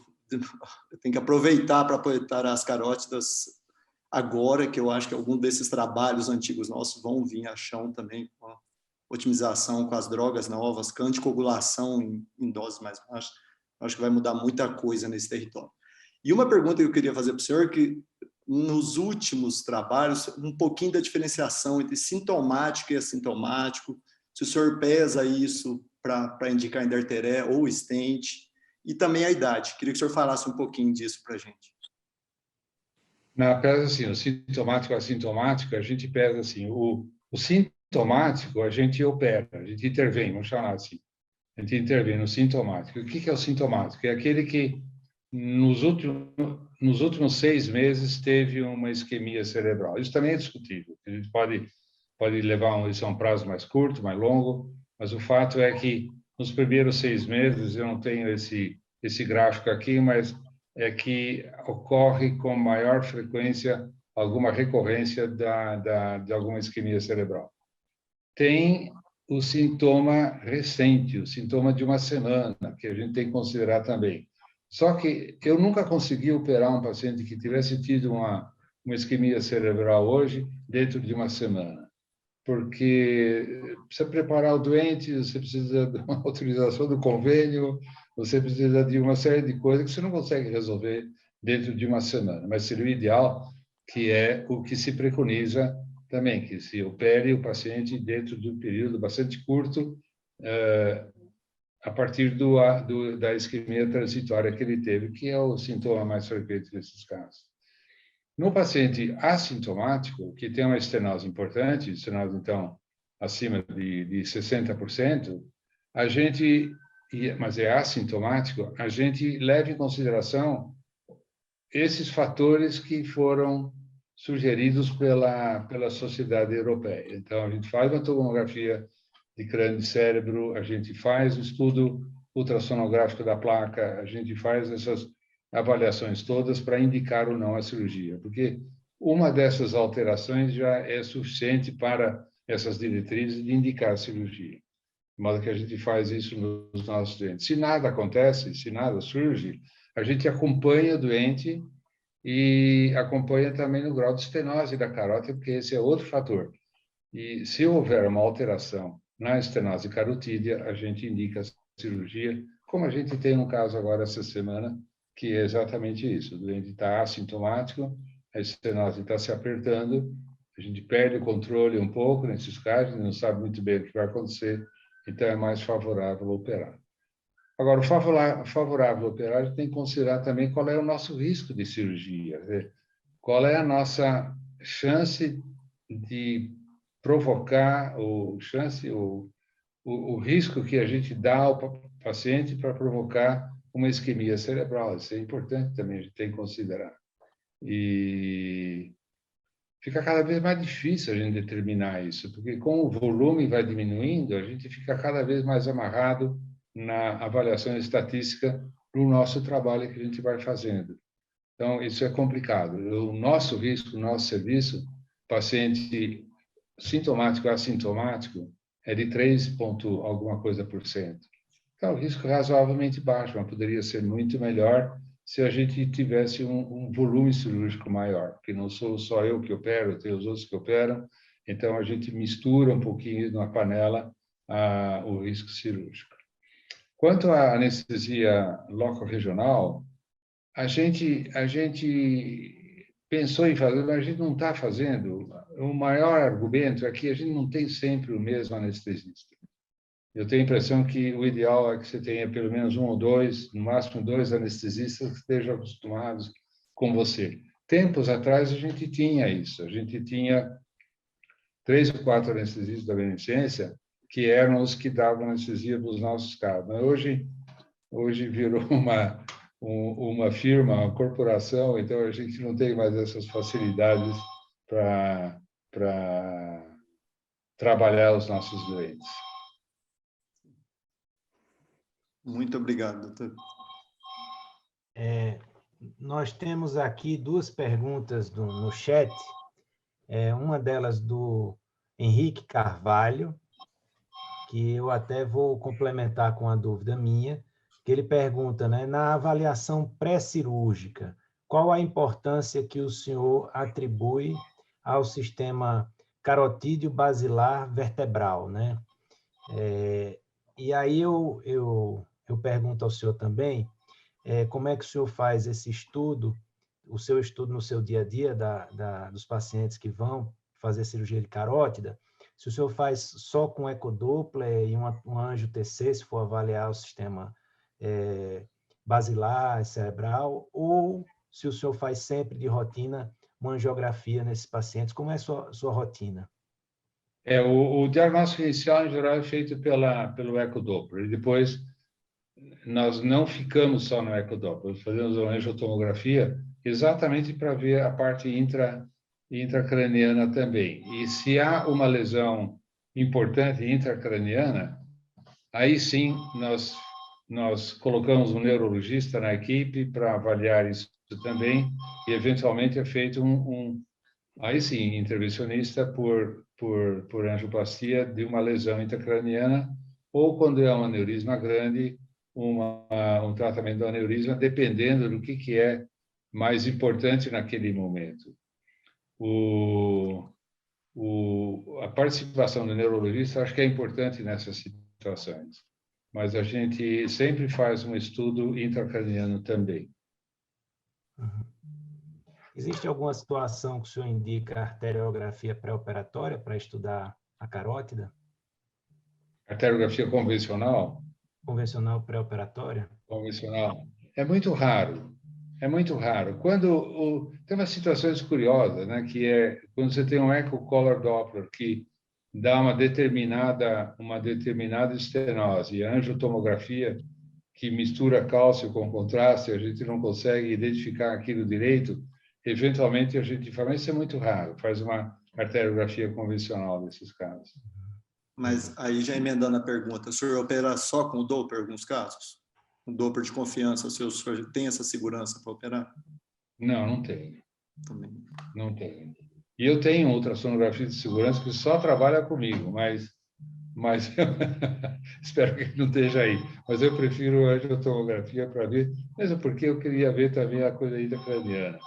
D: tenho que aproveitar para aproveitar as carótidas agora, que eu acho que algum desses trabalhos antigos nossos vão vir a chão também, com a otimização com as drogas novas, com a anticoagulação em doses mais baixas. Acho que vai mudar muita coisa nesse território. E uma pergunta que eu queria fazer para o senhor, que nos últimos trabalhos, um pouquinho da diferenciação entre sintomático e assintomático, se o senhor pesa isso para indicar endarteré ou stent, e também a idade. Queria que o senhor falasse um pouquinho disso para a gente.
B: Na pesa assim, o sintomático e assintomático, a gente pesa assim, o sintomático a gente opera, a gente intervém, vamos chamar assim. A gente intervém no sintomático. O que é o sintomático? É aquele que nos últimos 6 meses teve uma isquemia cerebral. Isso também é discutível. A gente pode levar isso a um prazo mais curto, mais longo, mas o fato é que nos primeiros 6 meses, eu não tenho esse gráfico aqui, mas é que ocorre com maior frequência alguma recorrência de alguma isquemia cerebral. Tem o sintoma recente, o sintoma de uma semana, que a gente tem que considerar também. Só que eu nunca consegui operar um paciente que tivesse tido uma isquemia cerebral hoje dentro de uma semana, porque precisa preparar o doente, você precisa de uma autorização do convênio, você precisa de uma série de coisas que você não consegue resolver dentro de uma semana. Mas seria o ideal, que é o que se preconiza também, que se opere o paciente dentro de um período bastante curto, a partir da isquemia transitória que ele teve, que é o sintoma mais frequente nesses casos. No paciente assintomático, que tem uma estenose importante, estenose, então, acima de 60%, mas é assintomático, a gente leva em consideração esses fatores que foram sugeridos pela sociedade europeia. Então, a gente faz uma tomografia de crânio e cérebro, a gente faz o estudo ultrassonográfico da placa, a gente faz essas avaliações todas para indicar ou não a cirurgia, porque uma dessas alterações já é suficiente para essas diretrizes de indicar a cirurgia. De modo que a gente faz isso nos nossos doentes. Se nada acontece, se nada surge, a gente acompanha o doente e acompanha também no grau de estenose da carótida, porque esse é outro fator. E se houver uma alteração na estenose carotídea, a gente indica a cirurgia, como a gente tem um caso agora essa semana, que é exatamente isso. O doente está assintomático, a estenose está se apertando, a gente perde o controle um pouco nesses casos, não sabe muito bem o que vai acontecer, então é mais favorável operar. Agora, o favorável operar, a gente tem que considerar também qual é o nosso risco de cirurgia, qual é a nossa chance de provocar, o risco que a gente dá ao paciente para provocar uma isquemia cerebral. Isso é importante também, a gente tem que considerar. E fica cada vez mais difícil a gente determinar isso, porque com o volume vai diminuindo, a gente fica cada vez mais amarrado na avaliação estatística do nosso trabalho que a gente vai fazendo. Então, isso é complicado. O nosso risco, o nosso serviço, paciente sintomático ou assintomático, é de 3 ponto alguma coisa por cento. Então, o risco é razoavelmente baixo, mas poderia ser muito melhor se a gente tivesse um volume cirúrgico maior, porque não sou só eu que opero, tem os outros que operam, então a gente mistura um pouquinho na panela o risco cirúrgico. Quanto à anestesia loco-regional, a gente pensou em fazer, mas a gente não está fazendo. O maior argumento é que a gente não tem sempre o mesmo anestesista. Eu tenho a impressão que o ideal é que você tenha pelo menos um ou dois, no máximo 2 anestesistas que estejam acostumados com você. Tempos atrás a gente tinha isso, a gente tinha 3 ou 4 anestesistas da beneficência que eram os que davam anestesia para os nossos casos. Mas hoje virou uma firma, uma corporação, então a gente não tem mais essas facilidades para trabalhar os nossos doentes.
D: Muito obrigado, doutor.
A: Nós temos aqui 2 perguntas no chat. Uma delas do Henrique Carvalho, que eu até vou complementar com a dúvida minha, que ele pergunta, né, na avaliação pré-cirúrgica, qual a importância que o senhor atribui ao sistema carotídeo basilar vertebral, né? E aí eu pergunto ao senhor também, como é que o senhor faz esse estudo, o seu estudo no seu dia a dia dos pacientes que vão fazer cirurgia de carótida, se o senhor faz só com ecodoppler e um anjo-TC, se for avaliar o sistema basilar, cerebral, ou se o senhor faz sempre de rotina uma angiografia nesses pacientes, como é a sua rotina?
B: O diagnóstico inicial, em geral, é feito pelo ecodoppler, e depois nós não ficamos só no ecodoppler, fazemos uma angiotomografia exatamente para ver a parte intracraniana também. E se há uma lesão importante intracraniana, aí sim nós colocamos um neurologista na equipe para avaliar isso também, e eventualmente é feito aí sim, intervencionista por angioplastia de uma lesão intracraniana, ou quando é um aneurisma grande, um tratamento do aneurisma, dependendo do que é mais importante naquele momento. A participação do neurologista acho que é importante nessas situações, mas a gente sempre faz um estudo intracraniano também.
A: Uhum. Existe alguma situação que o senhor indica a arteriografia pré-operatória para estudar a carótida?
B: Arteriografia convencional?
A: Convencional pré-operatória?
B: Convencional. É muito raro. É muito raro. Tem umas situações curiosas, né? Que é quando você tem um echo-color Doppler que dá uma determinada estenose, e a angiotomografia que mistura cálcio com contraste, a gente não consegue identificar aquilo direito, eventualmente a gente faz, mas isso é muito raro, faz uma arteriografia convencional nesses casos.
D: Mas aí já emendando a pergunta, o senhor opera só com o Doppler em alguns casos? O Doppler de confiança, o senhor tem essa segurança para operar?
B: Não, não tenho.
D: Também.
B: Não tenho. E eu tenho um ultrassonografia de segurança que só trabalha comigo, mas espero que não esteja aí. Mas eu prefiro a angiotomografia para ver, mesmo porque eu queria ver também a coisa intracraniana.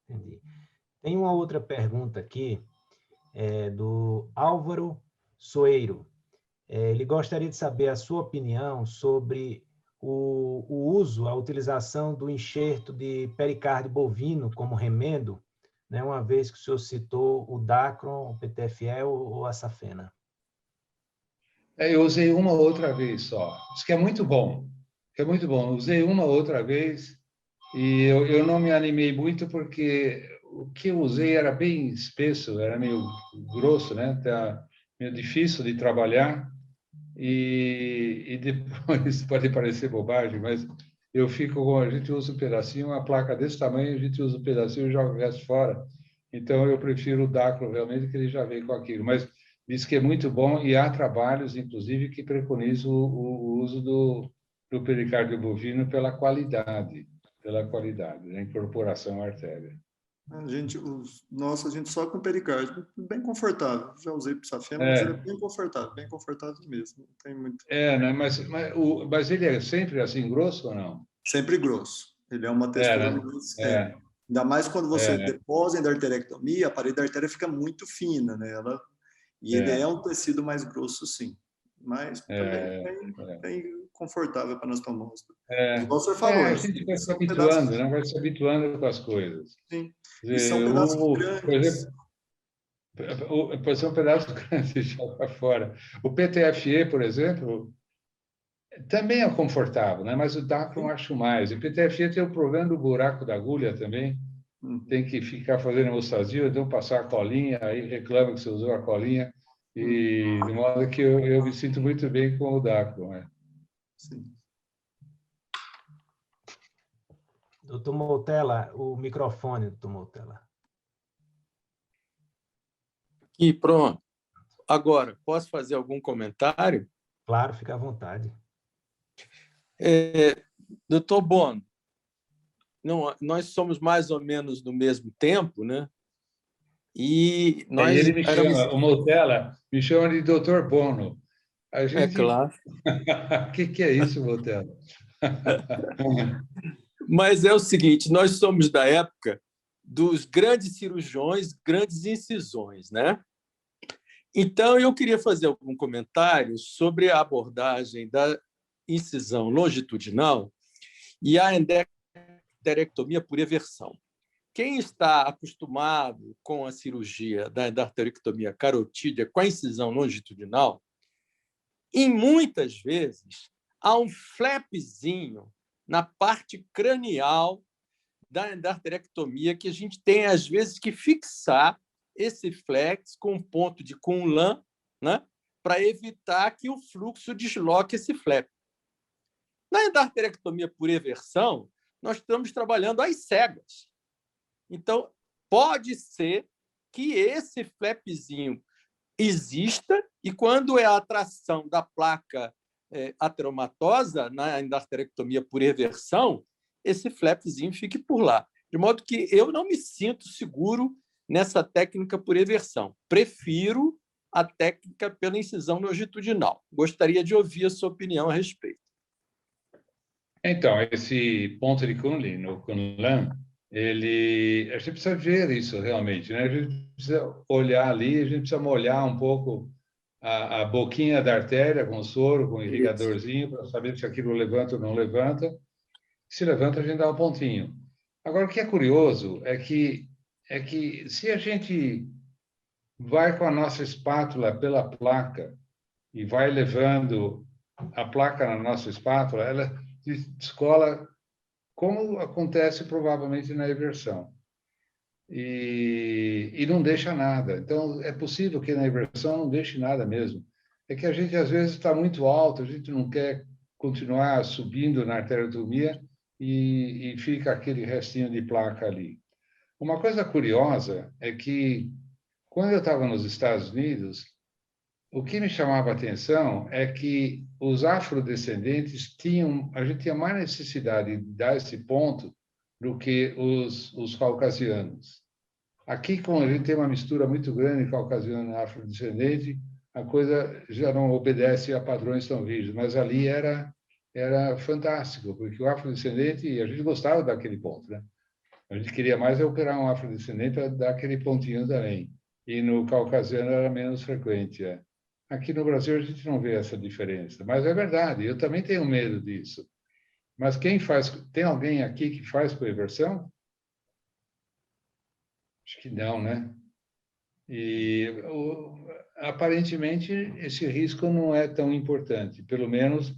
A: Entendi. Tem uma outra pergunta aqui, do Álvaro Soeiro. Ele gostaria de saber a sua opinião sobre o uso, a utilização do enxerto de pericárdio bovino como remendo, né, uma vez que o senhor citou o Dacron, o PTFE ou a Safena.
B: Eu usei uma outra vez só. Isso que é muito bom. É muito bom. Usei uma outra vez e eu não me animei muito porque o que eu usei era bem espesso, era meio grosso, né? Tá meio difícil de trabalhar. E depois pode parecer bobagem, mas eu fico com a gente usa um pedacinho, uma placa desse tamanho, a gente usa um pedacinho e joga o resto fora. Então eu prefiro o Dacron realmente, que ele já vem com aquilo. Mas diz que é muito bom e há trabalhos, inclusive, que preconizam o uso do pericárdio bovino pela qualidade, da incorporação à artéria.
D: A gente só com pericárdio, bem confortável. Já usei para Safena, mas ele é bem confortável mesmo. Não tem muito.
B: Né? Mas ele é sempre assim grosso ou não?
D: Sempre grosso. Ele é uma textura mais. Ainda mais quando você deposa em arterectomia, a parede da artéria fica muito fina, né? Ele é um tecido mais grosso, sim. Mas também bem confortável para anastomose. Igual o senhor falou.
B: A gente vai se habituando, né? Vai se habituando com as coisas.
D: Sim. E são pedaços grandes.
B: Pode ser um pedaço grande já para fora. O PTFE, por exemplo, também é confortável, né? Mas o Dacron eu acho mais. O PTFE tem o problema do buraco da agulha também. Tem que ficar fazendo hemostasia, então passar a colinha, aí reclama que você usou a colinha. E de modo que eu me sinto muito bem com o Dacron.
D: Sim.
A: Doutor Moutella, o microfone, doutor Moutella.
E: E pronto. Agora, posso fazer algum comentário?
A: Claro, fica à vontade.
E: Doutor Bono, nós somos mais ou menos do mesmo tempo, né? E nós
B: ele me chama, o Moutella me chama de doutor Bono. A gente...
E: É claro.
B: O que é isso, Moutella?
E: Mas é o seguinte, nós somos da época dos grandes cirurgiões, grandes incisões, né? Então, eu queria fazer algum comentário sobre a abordagem da incisão longitudinal e a endarterectomia por eversão. Quem está acostumado com a cirurgia da endarterectomia carotídea com a incisão longitudinal, e muitas vezes há um flapzinho na parte cranial da endarterectomia que a gente tem, às vezes, que fixar esse flex com um ponto de Kunlun, né, para evitar que o fluxo desloque esse flap. Na endarterectomia por eversão, nós estamos trabalhando às cegas. Então, pode ser que esse flapzinho exista e, quando é a atração da placa ateromatosa na endarterectomia por eversão, esse flapzinho fique por lá. De modo que eu não me sinto seguro nessa técnica por eversão. Prefiro a técnica pela incisão longitudinal. Gostaria de ouvir a sua opinião a respeito.
B: Então, esse ponto de Kunlun, no Kunlun, a gente precisa ver isso realmente, né? A gente precisa olhar ali, a gente precisa molhar um pouco a boquinha da artéria com soro, com irrigadorzinho, para saber se aquilo levanta ou não levanta. Se levanta, a gente dá um pontinho. Agora, o que é curioso é que se a gente vai com a nossa espátula pela placa e vai levando a placa na nossa espátula, ela descola como acontece provavelmente na eversão. E não deixa nada. Então, é possível que na eversão não deixe nada mesmo. É que a gente, às vezes, está muito alto, a gente não quer continuar subindo na arteriotomia, e fica aquele restinho de placa ali. Uma coisa curiosa é que, quando eu estava nos Estados Unidos, o que me chamava a atenção é que os afrodescendentes a gente tinha mais necessidade de dar esse ponto do que os caucasianos. Aqui, como a gente tem uma mistura muito grande caucasiano e afrodescendente, a coisa já não obedece a padrões tão rígidos, mas ali era fantástico, porque o afrodescendente, a gente gostava daquele ponto, né? A gente queria mais operar um afrodescendente para dar aquele pontinho também. E no caucasiano era menos frequente. É. Aqui no Brasil a gente não vê essa diferença, mas é verdade, eu também tenho medo disso. Mas quem faz, tem alguém aqui que faz coinversão? Acho que não, né? E aparentemente esse risco não é tão importante, pelo menos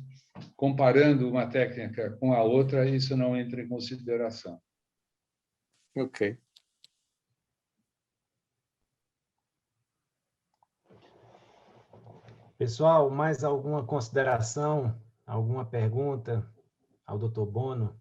B: comparando uma técnica com a outra, isso não entra em consideração.
E: Ok.
A: Pessoal, mais alguma consideração, alguma pergunta ao Dr. Bono?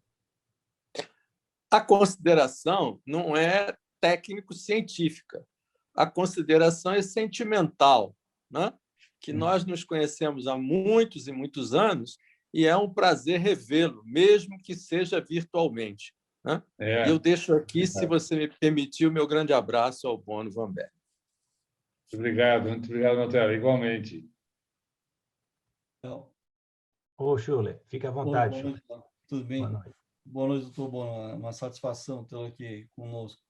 E: A consideração não é técnico-científica. A consideração é sentimental, né? Que nós nos conhecemos há muitos e muitos anos e é um prazer revê-lo, mesmo que seja virtualmente, né? E eu deixo aqui, se você me permitir, o meu grande abraço ao Bono Van Berg.
B: Muito obrigado, Notella. Igualmente.
F: Então,
A: Ô, Schuller, fique à vontade.
F: boa noite, tudo bem?
A: Boa noite.
F: Boa noite, doutor Bono. Uma satisfação tê-lo aqui conosco.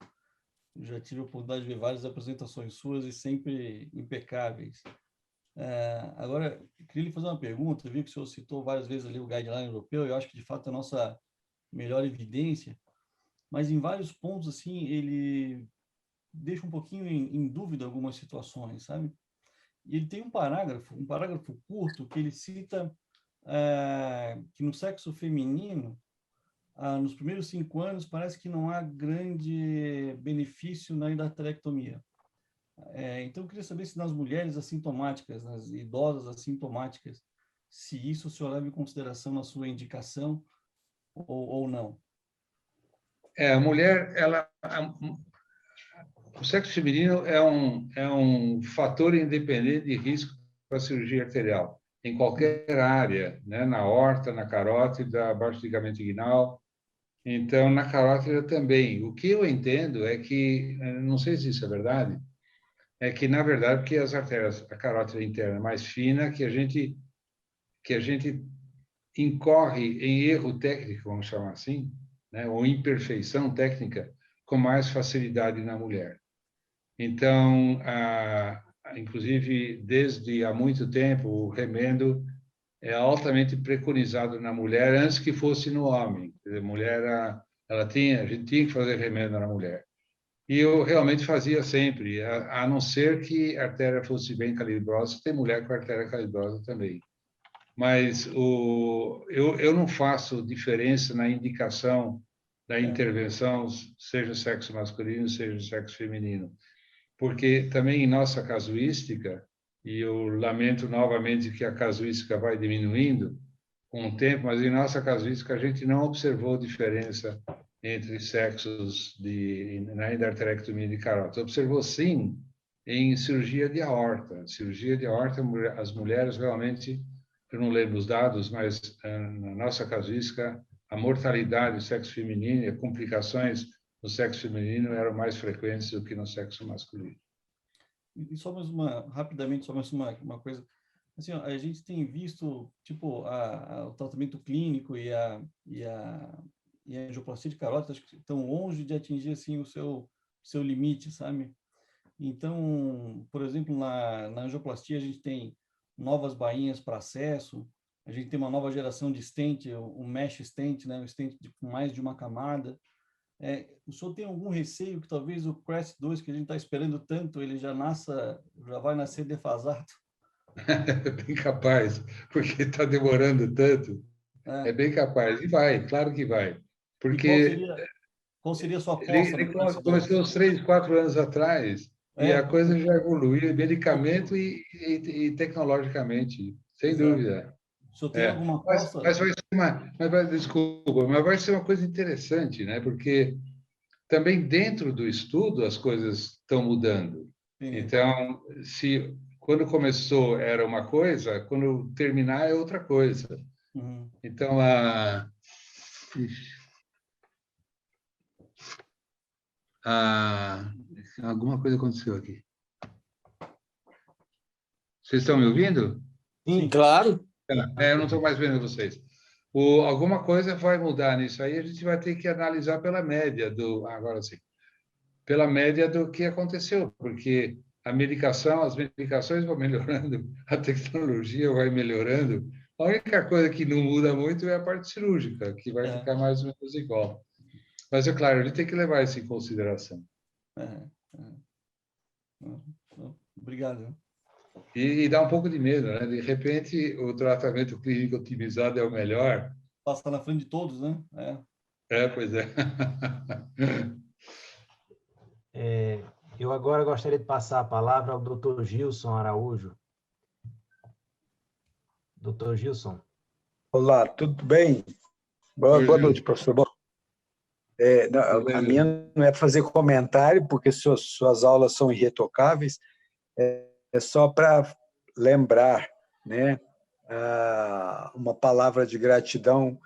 F: Eu já tive a oportunidade de ver várias apresentações suas e sempre impecáveis. Agora, eu queria lhe fazer uma pergunta. Eu vi que o senhor citou várias vezes ali o guideline europeu, eu acho que, de fato, é a nossa melhor evidência, mas em vários pontos, assim, ele deixa um pouquinho em dúvida algumas situações, sabe? E ele tem um parágrafo curto, que ele cita que no sexo feminino, nos primeiros 5 anos, parece que não há grande benefício na endarterectomia. Então, eu queria saber se nas mulheres assintomáticas, nas idosas assintomáticas, se isso o senhor leva em consideração na sua indicação ou não.
B: A mulher, o sexo feminino é um fator independente de risco para a cirurgia arterial, em qualquer área, né? Na aorta, na carótida, abaixo do ligamento inguinal. Então, na carótida também. O que eu entendo é que, não sei se isso é verdade, é que, na verdade, porque as artérias, a carótida interna é mais fina, que a gente incorre em erro técnico, vamos chamar assim, né? Ou imperfeição técnica, com mais facilidade na mulher. Então, inclusive, desde há muito tempo, o remendo é altamente preconizado na mulher antes que fosse no homem. Quer dizer, a gente tinha que fazer remendo na mulher. E eu realmente fazia sempre, a não ser que a artéria fosse bem calibrosa. Tem mulher com artéria calibrosa também. Mas eu não faço diferença na indicação da intervenção, seja o sexo masculino, seja o sexo feminino. Porque também em nossa casuística, e eu lamento novamente que a casuística vai diminuindo com o tempo, mas em nossa casuística a gente não observou diferença entre sexos na endarterectomia de carótida. Observou, sim, em cirurgia de aorta. Cirurgia de aorta, as mulheres realmente, eu não lembro os dados, mas na nossa casuística, a mortalidade do sexo feminino e as complicações no sexo feminino eram mais frequentes do que no sexo masculino.
F: E só mais rapidamente, só mais uma coisa. Assim, ó, a gente tem visto, tipo, o tratamento clínico e a angioplastia de carótida, acho que estão longe de atingir, assim, o seu limite, sabe? Então, por exemplo, na angioplastia, a gente tem novas bainhas para acesso, a gente tem uma nova geração de stent, o mesh stent, né? O stent com mais de uma camada. O senhor tem algum receio que talvez o CREST 2, que a gente está esperando tanto, ele já vai nascer defasado?
B: Bem capaz, porque está demorando tanto. É bem capaz. E vai, claro que vai. Porque
F: qual seria a sua aposta?
B: Ele começou uns 3, 4 anos atrás, e a coisa já evoluiu, medicamento e tecnologicamente, sem dúvida.
F: O senhor tem alguma
B: Mas
F: aposta?
B: vai ser desculpa, mas vai ser uma coisa interessante, né? Porque também dentro do estudo as coisas estão mudando.
F: Sim.
B: Então, se quando começou era uma coisa, quando terminar é outra coisa.
F: Uhum.
B: Então, alguma coisa aconteceu aqui. Vocês estão me ouvindo?
E: Sim, claro.
B: Eu não estou mais vendo vocês. Alguma coisa vai mudar nisso aí, a gente vai ter que analisar pela média agora sim, pela média do que aconteceu, porque as medicações vão melhorando, a tecnologia vai melhorando. A única coisa que não muda muito é a parte cirúrgica, que vai ficar mais ou menos igual. Mas é claro, ele tem que levar isso em consideração.
F: Obrigado.
B: E dá um pouco de medo, né? De repente, o tratamento clínico otimizado é o melhor.
F: Passa na frente de todos, né?
B: Pois é.
A: Eu agora gostaria de passar a palavra ao Dr. Gilson Araújo. Dr. Gilson.
G: Olá, tudo bem? Boa noite, professor. Bom, a minha não é fazer comentário, porque suas aulas são irretocáveis, é só para lembrar, né, uma palavra de gratidão,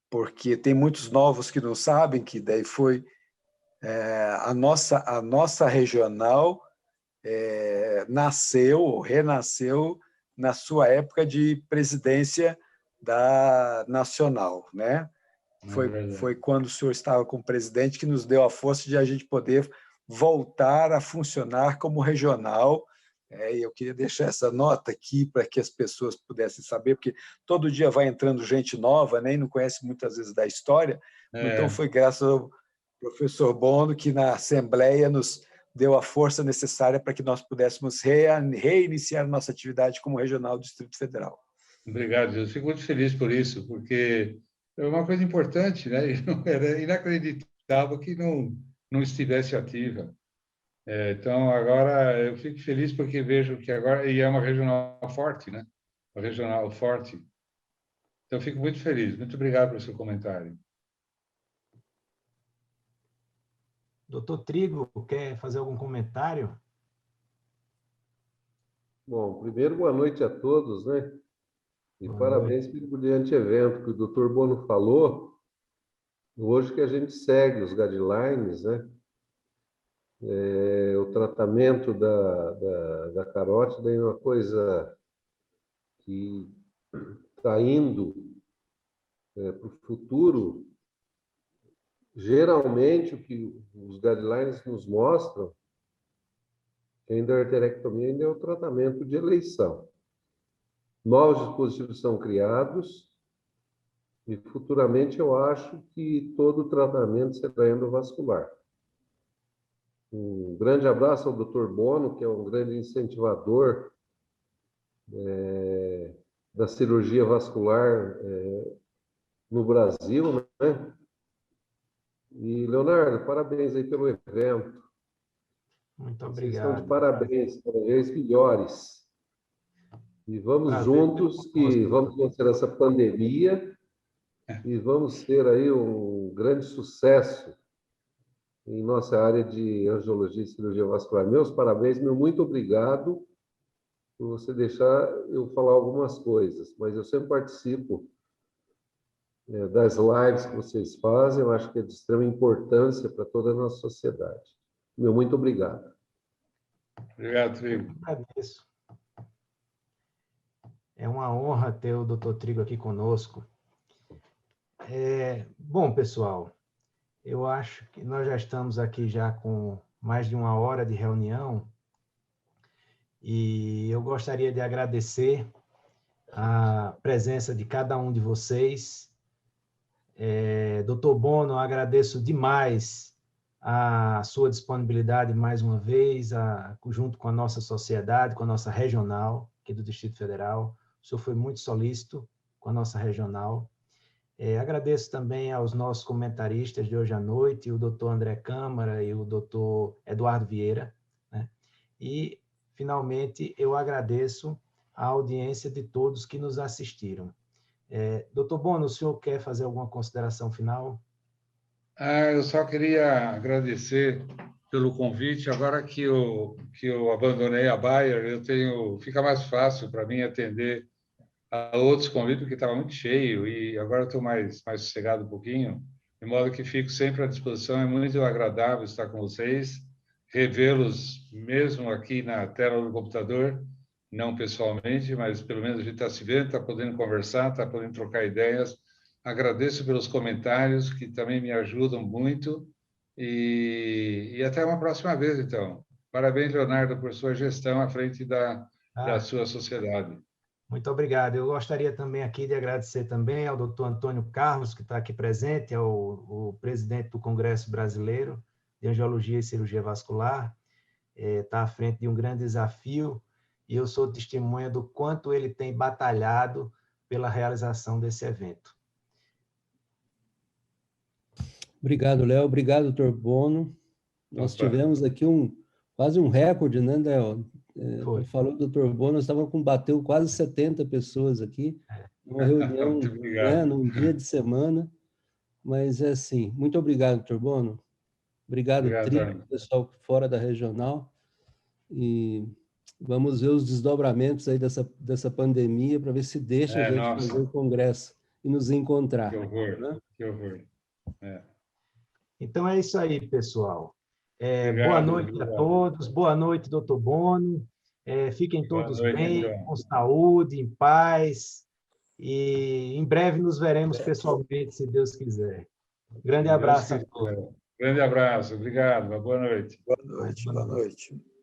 G: porque tem muitos novos que não sabem que daí foi a nossa regional nasceu, ou renasceu, na sua época de presidência da Nacional, né? Foi quando o senhor estava como presidente que nos deu a força de a gente poder voltar a funcionar como regional. Eu queria deixar essa nota aqui para que as pessoas pudessem saber, porque todo dia vai entrando gente nova, nem não conhece muitas vezes da história. Então, foi graças ao professor Bono que na Assembleia nos deu a força necessária para que nós pudéssemos reiniciar nossa atividade como regional do Distrito Federal.
B: Obrigado, eu fico muito feliz por isso, porque é uma coisa importante, né? Era inacreditável que não estivesse ativa. Então, agora eu fico feliz porque vejo que agora, e é uma regional forte, né? Uma regional forte. Então, eu fico muito feliz. Muito obrigado pelo seu comentário.
A: Doutor Trigo, quer fazer algum comentário?
H: Bom, primeiro, boa noite a todos, né? E
A: Boa
H: parabéns pelo brilhante evento que o Dr. Bono falou. Hoje que a gente segue os guidelines, né? O tratamento da carótida é uma coisa que está indo para o futuro. Geralmente, o que os guidelines nos mostram é que a endarterectomia ainda é o tratamento de eleição. Novos dispositivos são criados e, futuramente, eu acho que todo o tratamento será endovascular. Um grande abraço ao Dr. Bono, que é um grande incentivador da cirurgia vascular no Brasil, né? E, Leonardo, parabéns aí pelo evento.
A: Muito
H: Vocês
A: obrigado.
H: estão de parabéns, cada vez melhores. E vamos juntos, que vamos vencer essa pandemia e vamos ter aí um grande sucesso em nossa área de angiologia e cirurgia vascular. Meus parabéns, meu muito obrigado por você deixar eu falar algumas coisas, mas eu sempre participo das lives que vocês fazem, eu acho que é de extrema importância para toda a nossa sociedade. Meu muito obrigado.
B: Obrigado, Trigo.
A: Agradeço. É uma honra ter o Dr. Trigo aqui conosco. Bom, pessoal, eu acho que nós já estamos aqui já com mais de 1 hora de reunião e eu gostaria de agradecer a presença de cada um de vocês. Dr. Bono, agradeço demais a sua disponibilidade mais uma vez, junto com a nossa sociedade, com a nossa regional aqui do Distrito Federal. O senhor foi muito solícito com a nossa regional. Agradeço também aos nossos comentaristas de hoje à noite, o Dr. André Câmara e o Dr. Eduardo Vieira, né? E, finalmente, eu agradeço a audiência de todos que nos assistiram. Doutor Bono, o senhor quer fazer alguma consideração final?
B: Eu só queria agradecer pelo convite. Agora que eu abandonei a Bayer, fica mais fácil para mim atender a outros convites, porque estava muito cheio, e agora estou mais sossegado um pouquinho, de modo que fico sempre à disposição. É muito agradável estar com vocês, revê-los mesmo aqui na tela do computador, não pessoalmente, mas pelo menos a gente está se vendo, está podendo conversar, está podendo trocar ideias. Agradeço pelos comentários, que também me ajudam muito, e até uma próxima vez, então. Parabéns, Leonardo, por sua gestão à frente da sua sociedade.
A: Muito obrigado. Eu gostaria também aqui de agradecer também ao doutor Antônio Carlos, que está aqui presente, o presidente do Congresso Brasileiro de Angiologia e Cirurgia Vascular, está à frente de um grande desafio, e eu sou testemunha do quanto ele tem batalhado pela realização desse evento.
I: Obrigado, Léo. Obrigado, doutor Bono. Nós tivemos aqui quase um recorde, né, Léo? Falou do doutor Bono, nós estávamos bateu quase 70 pessoas aqui, numa reunião, né, num dia de semana, mas é assim, muito obrigado, doutor Bono. Obrigado, Tri, pessoal fora da regional, e vamos ver os desdobramentos aí dessa pandemia para ver se deixa a gente fazer o congresso e nos encontrar.
B: Que horror,
I: né?
B: Que horror.
A: Então é isso aí, pessoal.
B: Obrigado,
A: boa noite a todos, boa noite, doutor Bono. Fiquem todos bem, então, com saúde, em paz, e em breve nos veremos pessoalmente, se Deus quiser. Grande abraço a todos.
B: Grande abraço, obrigado, boa noite.
G: Boa noite, boa noite.